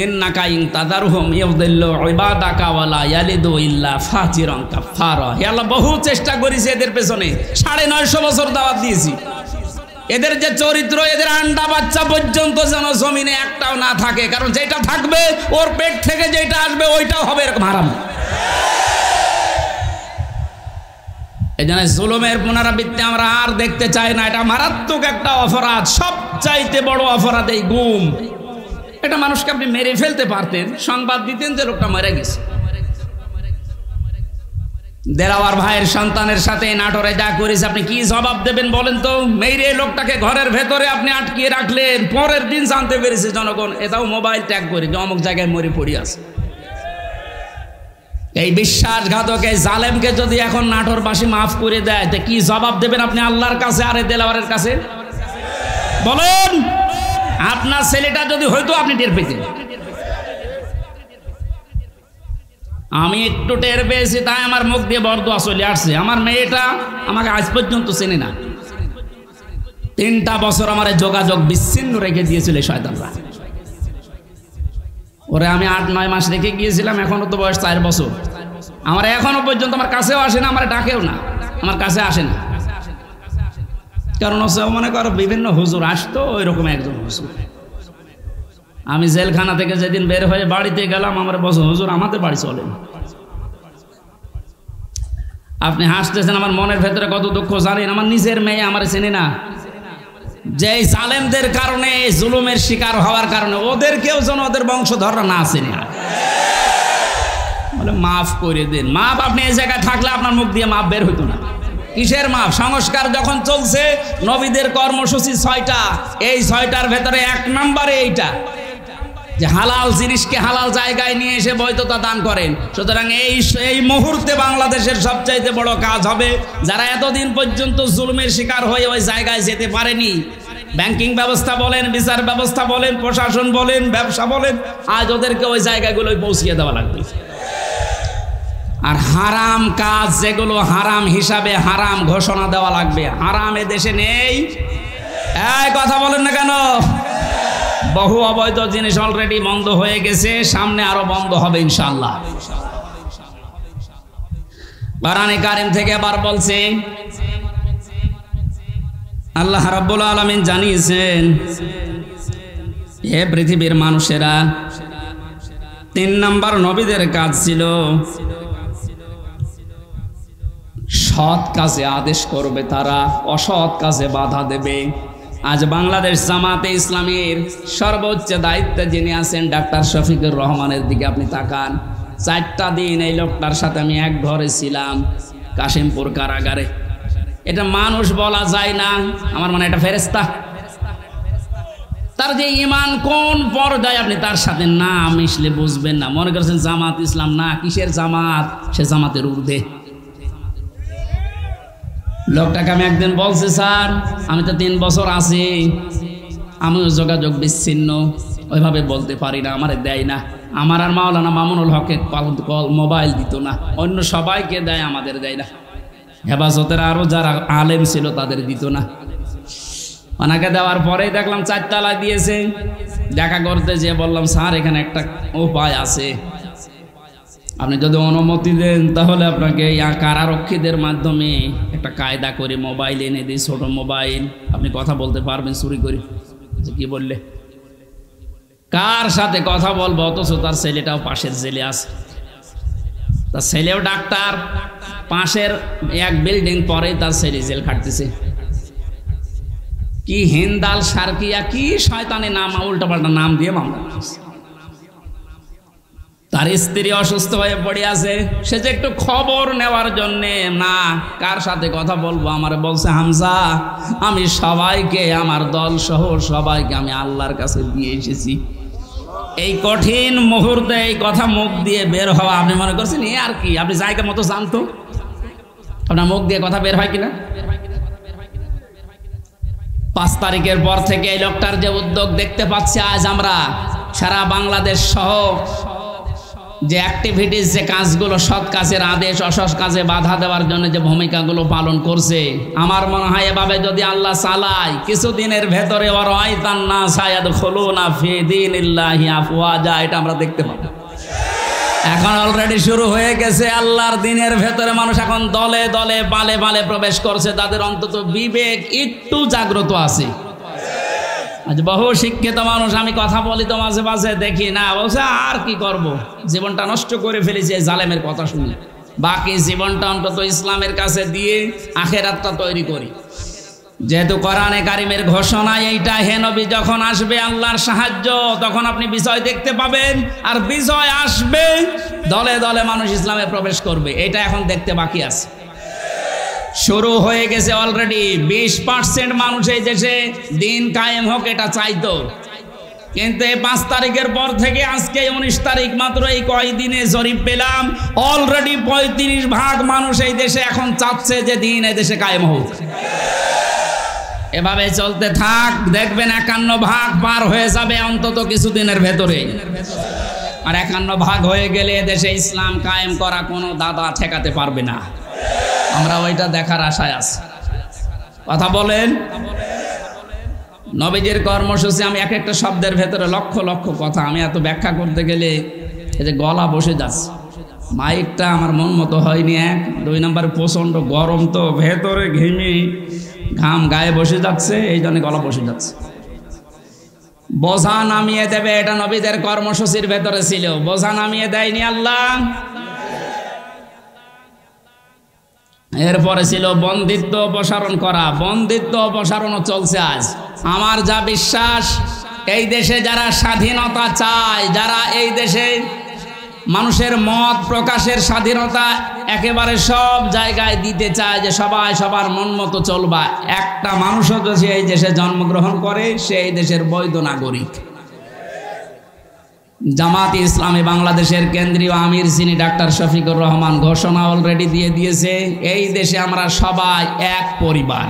ইন্নাকা ইন তাযারহুম ইউদিল্লু ইবাদাকা ওয়ালা ইয়ালিদু ইল্লা ফাজিরান কাফারা। হে আল্লাহ, বহু চেষ্টা করেছি এদের পেছনে, 950 বছর দাওয়াত দিয়েছি। এদের যে চরিত্র, এদের আন্ডা বাচ্চা পর্যন্ত যেন জমিনে একটাও না থাকে, কারণ যেটা থাকবে ওর পেট থেকে যেটা আসবে ওইটাও হবে এরকম হারাম। এই জন্য জুলুমের পুনরাবৃত্তি আমরা আর দেখতে চাই না। এটা মারাত্মক একটা অপরাধ, সবচাইতে বড় অপরাধ এই গুম। এটা মানুষকে আপনি মেরে ফেলতে পারতেন, সংবাদ দিতেন যে লোকটা মারা গেছে। দেলাওয়ার ভাইয়ের সন্তানের সাথে নাটোরে যা করেছে আপনি কি জবাব দেবেন বলেন তো? মেরে লোকটাকে ঘরের ভেতরে আপনি আটকিয়ে রাখলেন, পরের দিন জানতে পেরেছে জনগণ, এটাও মোবাইল ট্যাগ করে যে অমুক জায়গায় মরে পড়ে আছে। এই বিশ্বাসঘাতক এই জালেমকে যদি এখন নাটোরবাসী মাফ করে দেয় তো কি জবাব দেবেন আপনি আল্লাহর কাছে আর দেলাওয়ারের কাছে? বলেন, আপনার ছেলেটা যদি হয়তো আপনি টের পেতেন। আমি একটু টের পেয়েছি, তাই আমার মুখ দিয়ে বরদোয়া চলে আসছে। আমার মেয়েটা আমাকে আজ পর্যন্ত চেনে না। 3টা বছর আমার যোগাযোগ বিচ্ছিন্ন রেখে দিয়েছিল শয়তানরা। ওরে আমি 8-9 মাস রেখে গিয়েছিলাম, এখনো তো বয়স 4 বছর। আমার এখনো পর্যন্ত আমার কাছেও আসে না, আমার ডাকেও না, আমার কাছে আসে না। কারণ হচ্ছে মনে করো বিভিন্ন হুজুর আসতো, ওই রকম একজন হুজুর। আমি জেলখানা থেকে যেদিন বের হয়ে বাড়িতে গেলাম, আমার বলছে হুজুর আমাদের বাড়ি চলেন। আপনি হাসতেছেন, আমার মনের ভেতরে কত দুঃখ জানেন। আমার নিজের মেয়ে আমার চেনে না। যে জালেমদের কারণে, জুলুমের শিকার হওয়ার কারণে ওদেরকেও যেন ওদের বংশধররা না চেনে। বলে মাফ করে দেন। মাফ আপনি এই জায়গায় থাকলে আপনার মুখ দিয়ে মাফ বের হইতো না। কিসের মাফ? সংস্কার যখন চলছে, নবীদের কর্মসূচি 6টা, এই 6টার ভেতরে 1 নম্বরে এইটা যে হালাল জিনিসকে হালাল জায়গায় নিয়ে এসে বৈধতা দান করেন। সুতরাং এই মুহূর্তে বাংলাদেশের সবচাইতে বড় কাজ হবে, যারা এতদিন পর্যন্ত জুলুমের শিকার হয়ে ওই জায়গায় যেতে পারেনি, ব্যাংকিং ব্যবস্থা বলেন, বিচার ব্যবস্থা বলেন, প্রশাসন বলেন, ব্যবসা বলেন, আজ ওদেরকে ওই জায়গাগুলোয় পৌঁছিয়ে দেওয়া লাগবে। আর হারাম কাজ যেগুলো হারাম হিসাবে হারাম ঘোষণা দেওয়া লাগবে। হারাম এ দেশে নেই। এই কথা বলেন না কেন? বহু অবৈধ জিনিস অলরেডি বন্ধ হয়ে গেছে, সামনে আরো বন্ধ হবে ইনশাআল্লাহ। কোরআনে কারীম থেকে আবার বলছে, আল্লাহ রাব্বুল আলামিন জানিয়েছেন, হে পৃথিবীর মানুষেরা, 3 নম্বর নবীদের কাজ ছিল সৎ কাজে আদেশ করবে, তারা অসৎ কাজে বাধা দেবে। আজ বাংলাদেশ জামাতে ইসলামীর সর্বোচ্চ দায়িত্বে যিনি আছেন ডাক্তার শফিকুর রহমানের দিকে আপনি তাকান। 4টা দিন এই লোকটার সাথে আমি এক ঘরে ছিলাম, কাশিমপুর কারাগারে। এটা মানুষ বলা যায় না, আমার মনে এটা ফেরেশতা। তার যে ঈমান কোন পর্যায়ে আপনি তার সাথে না মিশলে বুঝবেন না। মনে করছেন জামাত ইসলাম, না, কিসের জামাত? সে জামাতের ঊর্ধ্বে। লোকটাকে আমি একদিন বলছি, স্যার আমি তো 3 বছর আছি, আমিও যোগাযোগ বিচ্ছিন্ন, ওইভাবে বলতে পারি না, আমারে দেয় না। আমার আর মাওলানা মামুনুল হকের কল মোবাইল দিত না, অন্য সবাইকে দেয়, আমাদের দেয় না। হেফাজতের আরও যারা আলেম ছিল তাদের দিত না। ওনাকে দেওয়ার পরেই দেখলাম 4 তলায় দিয়েছে। দেখা করতে যেয়ে বললাম, স্যার এখানে একটা উপায় আছে, আপনি যদি অনুমতি দেন তাহলে আপনাকে কারারক্ষীদের মাধ্যমে একটা কায়দা করে মোবাইল এনে দিই, ছোট মোবাইল, আপনি কথা বলতে পারবেন চুরি করে। কি বললে? কার সাথে কথা বলবো? অথচ তার ছেলেটাও পাশের জেলে আছে, তার ছেলেও ডাক্তার, পাশের এক বিল্ডিং পরে তার ছেলে জেল খাটতেছে। কি হিন্দাল সার্কিয়া, কি শয়তানি নাম, উল্টাপাল্টা নাম দিয়ে মামলা। তার স্ত্রী অসুস্থ হয়ে পড়ে আছে, সে যে একটু খবর নেওয়ার জন্যে, না কার সাথে কথা বলবো, আমার বলছে হামজা আমি সবাইকে, আমার দল সহ সবাইকে আমি আল্লাহর কাছে দিয়ে এসেছি। এই কঠিন মুহূর্তে এই কথা মুখ দিয়ে বের হওয়া, আপনি মনে করছেন এ আর কি? আপনি জায়গা মতো জানতো আপনার মুখ দিয়ে কথা বের হয় কিনা? 5 তারিখের পর থেকে এই লোকটার যে উদ্যোগ দেখতে পাচ্ছি, আজ আমরা সারা বাংলাদেশ সহ যে অ্যাক্টিভিটিস, যে কাজগুলো, সৎ কাজের আদেশ, অসৎ কাজে বাধা দেওয়ার জন্য যে ভূমিকাগুলো পালন করছে, আমার মনে হয় এভাবে যদি আল্লাহ চালায়, কিছুদিনের ভেতরে এটা আমরা দেখতে পাবো। এখন অলরেডি শুরু হয়ে গেছে। আল্লাহর দিনের ভেতরে মানুষ এখন দলে দলে পালে পালে প্রবেশ করছে, তাদের অন্তত বিবেক একটু জাগ্রত আছে। আজ বহু শিক্ষিত মানুষ, আমি কথা বলি তো মাঝে মাঝে, দেখি না, বলছে আর কি করব, জীবনটা নষ্ট করে ফেলেছি এই জালেমের কথা শুনি, বাকি জীবনটা অন্তত ইসলামের কাছে দিয়ে আখেরাতটা তৈরি করি। যেহেতু কোরআনে কারিমের ঘোষণা এইটা, হে নবী যখন আসবে আল্লাহর সাহায্য, তখন আপনি বিজয় দেখতে পাবেন, আর বিজয় আসবে, দলে দলে মানুষ ইসলামে প্রবেশ করবে। এটা এখন দেখতে বাকি আছে। শুরু হয়ে গেছে অলরেডি। 20% মানুষ এই দেশে দিন কায়েম হোক এটা চাইতো, কিন্তু এই 5 তারিখের পর থেকে আজকে 19 তারিখ মাত্র এই কয়দিনে জরিপ পেলাম অলরেডি 35% মানুষ এই দেশে এখন চাচ্ছে যে দিন এই দেশে কায়েম হোক। এভাবে চলতে থাক, দেখবেন 51% পার হয়ে যাবে অন্তত কিছুদিনের ভেতরে। আর 51% হয়ে গেলে দেশে ইসলাম কায়েম করা কোনো দাদা ঠেকাতে পারবে না। আমরা ওইটা দেখার আশায় আছি। কথা বলেন। নবীজির কর্মসূচি, আমি এক একটা শব্দের ভেতরে লক্ষ লক্ষ কথা, আমি এত ব্যাখ্যা করতে গেলে এই যে গলা বসে যাচ্ছে, মাইকটা আমার মন মতো হয়নি। 1 2 নম্বর প্রচণ্ড গরম, তো ভেতরে ঘেমে ঘাম গায়ে বসে যাচ্ছে, এই জন্য গলা বসে যাচ্ছে। বোঝা নামিয়ে দেবে, এটা নবীদের কর্মসূচির ভেতরে ছিল। বোঝা নামিয়ে দেয়নি আল্লাহ। এরপরে ছিল বন্দিত্ব অপসারণ করা। বন্দিত্ব অপসারণও চলছে আজ। আমার যা বিশ্বাস, এই দেশে যারা স্বাধীনতা চায়, যারা এই দেশে মানুষের মত প্রকাশের স্বাধীনতা একেবারে সব জায়গায় দিতে চায়, যে সবাই সবার মন মতো চলবা, একটা মানুষও যদি এই দেশে জন্মগ্রহণ করে সে এই দেশের বৈধ নাগরিক। জামাতে ইসলামী বাংলাদেশের কেন্দ্রীয় আমির যিনি ডাক্তার শফিকুর রহমান ঘোষণা অলরেডি দিয়ে দিয়েছে, এই দেশে আমরা সবাই এক পরিবার।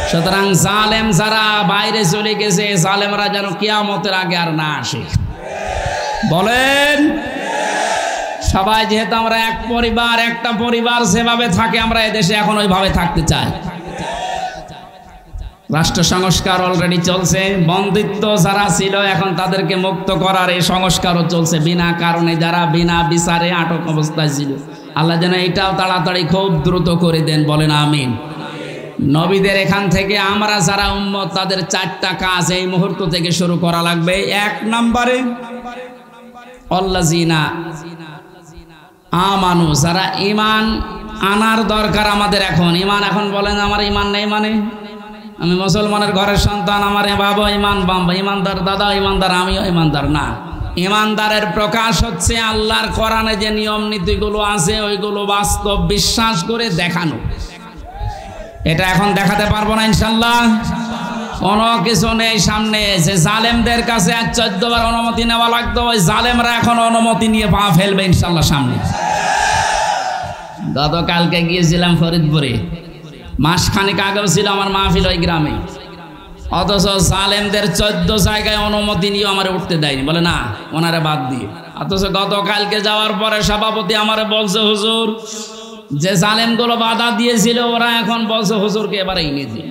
সুতরাং জালেম যারা বাইরে চলে গেছে, জালেমরা যেন কিয়ামতের আগে আর না আসে। বলেন। সবাই যেহেতু আমরা এক পরিবার, একটা পরিবার যেভাবে থাকে আমরা এদেশে এখন ওইভাবে থাকতে চাই। রাষ্ট্র সংস্কার অলরেডি চলছে। বন্দিত্ব যারা ছিল এখন তাদেরকে মুক্ত করার এই সংস্কারও চলছে। বিনা কারণে যারা বিনা বিচারে আটক অবস্থায় ছিল, আল্লাহ যেন এটাও তাড়াতাড়ি খুব দ্রুত করে দেন। বলেন আমিন। নবীদের এখান থেকে আমরা যারা উম্মত, তাদের 4টা কাজ এই মুহূর্ত থেকে শুরু করা লাগবে। 1 নম্বরে আল্লাযিনা আমানু, যারা ঈমান আনার দরকার আমাদের এখন। ঈমান এখন বলেন আমার ঈমান নেই, মানে আমি মুসলমানের ঘরের সন্তান, আমার বাবা ঈমান, ঈমানদার দাদা ঈমানদার, আমিও ঈমানদার না। ঈমানদারের প্রকাশ হচ্ছে আল্লাহর কোরআনে যে নিয়ম নীতিগুলো আছে ওইগুলো বাস্তব বিশ্বাস করে দেখানো। এটা এখন দেখাতে পারবো না ইনশাল্লাহ। কোনো কিছু নেই সামনে। যে জালেমদের কাছে 14 বার অনুমতি নেওয়া লাগতো, ওই জালেমরা এখন অনুমতি নিয়ে পা ফেলবে ইনশাল্লাহ সামনে। গতকালকে গিয়েছিলাম ফরিদপুরে, মাসখানেক আগেও ছিল আমার মাহফিল ওই গ্রামে, অথচ জালেমদের 14 জায়গায় অনুমতি নিয়ে আমার উঠতে দেয়নি। বলে না, ওনারা বাদ দিয়ে। অথচ গতকালকে যাওয়ার পরে সভাপতি আমারে বলছে, হুজুর যে জালেমগুলো বাধা দিয়েছিল ওরা এখন বলছে হুজুরকে এবারে এনে দিন।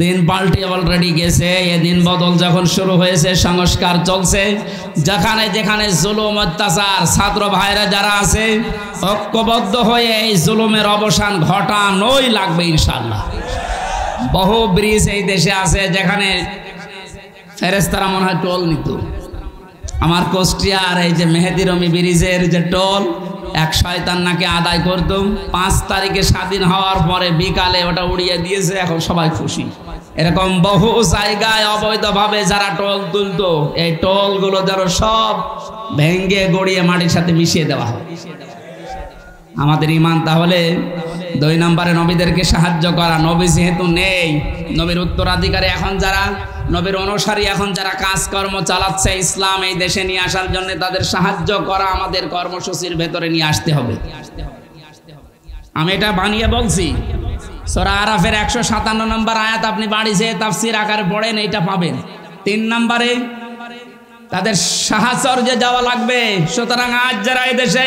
দিন পাল্টে অলরেডি গেছে। এদিন বদল যখন শুরু হয়েছে, সংস্কার চলছে। যেখানে যেখানে জুলুম অত্যাচার, ছাত্র ভাইরা যারা আছে ঐক্যবদ্ধ হয়ে এই জুলুমের অবসান ঘটানোই লাগবে ইনশাআল্লাহ। বহু ব্রিজ এই দেশে আছে যেখানে ফেরেশতারা মনে হয় টোল নিত। আমার কুষ্টিয়ার এই যে মেহেদি রমি ব্রিজের যে টোল, এক শয়তান নাকি আদায় করতো। 5 তারিখে স্বাধীন হওয়ার পরে বিকালে ওটা উড়িয়ে দিয়েছে, এখন সবাই খুশি। এরকম বহু জায়গায় অবৈধভাবে যারা টোল তুলতো, এই টোলগুলো যেন সব ভেঙ্গে গড়িয়ে মাটির সাথে মিশিয়ে দেওয়া হয়। আমাদের ঈমান তাহলে 2 নম্বরে নবীদেরকে সাহায্য করা। নবী যেহেতু নেই, নবীর উত্তরাধিকারী এখন যারা, নবীর অনুসারী এখন যারা কাজকর্ম চালাচ্ছে ইসলাম এই দেশে নিয়ে আসার জন্য, তাদের সাহায্য করা আমাদের কর্মসূচির ভেতরে নিয়ে আসতে হবে। আমি এটা বানিয়ে বলছি। সূরা আরাফের 157 নম্বর আয়াত আপনি বাড়ি যেয়ে তাফসীর আকারে পড়েন, এইটা পাবেন। 3 নম্বরে তাদের সাহাচর্যে যাওয়া লাগবে। সুতরাং আজ যারা এই দেশে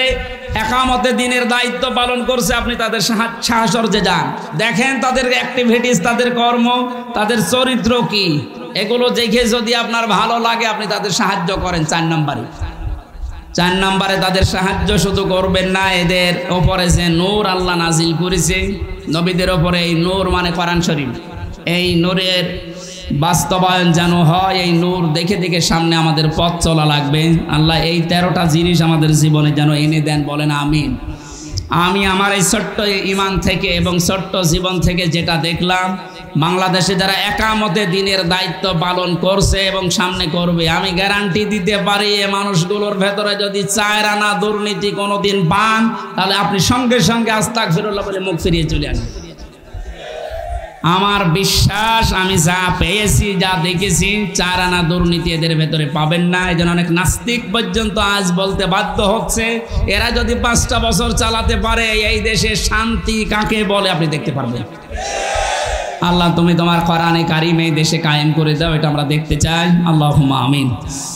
একামতে দিনের দায়িত্ব পালন করছে, আপনি তাদের সাহাচর্যে যান, দেখেন তাদের অ্যাক্টিভিটিস, তাদের কর্ম, তাদের চরিত্র কি, এগুলো দেখে যদি আপনার ভালো লাগে আপনি তাদের সাহায্য করেন। 4 নম্বরে তাদের সাহায্য শুধু করবেন না, এদের ওপরে যে নূর আল্লাহ নাজিল করেছে নবীদের ওপরে, এই নূর মানে কোরআন শরীফ, এই নূরের বাস্তবায়ন যেন হয়। এই নূর দেখে দেখে সামনে আমাদের পথ চলা লাগবে। আল্লাহ এই 13টা জিনিস আমাদের জীবনে যেন এনে দেন। বলেন আমিন। আমি আমার এই ছোট্ট ঈমান থেকে এবং ছোট্ট জীবন থেকে যেটা দেখলাম, বাংলাদেশে যারা একামতে দিনের দায়িত্ব পালন করছে এবং সামনে করবে, আমি গ্যারান্টি দিতে পারি এ মানুষগুলোর ভেতরে যদি 4 আনা দুর্নীতি কোনোদিন পান, তাহলে আপনি সঙ্গে সঙ্গে আস্তাগফিরুল্লাহ বলে মুখ ফিরিয়ে চলে আসেন। আমার বিশ্বাস আমি যা পেয়েছি যা দেখেছি 4 আনা দুর্নীতি এদের ভেতরে পাবেন না। এই জন্য অনেক নাস্তিক পর্যন্ত আজ বলতে বাধ্য হচ্ছে এরা যদি 5টা বছর চালাতে পারে এই দেশে শান্তি কাকে বলে আপনি দেখতে পারবেন। আল্লাহ তুমি তোমার কোরআনে কারিম এই দেশে কায়েম করে দাও, এটা আমরা দেখতে চাই। আল্লাহুম্মা আমিন।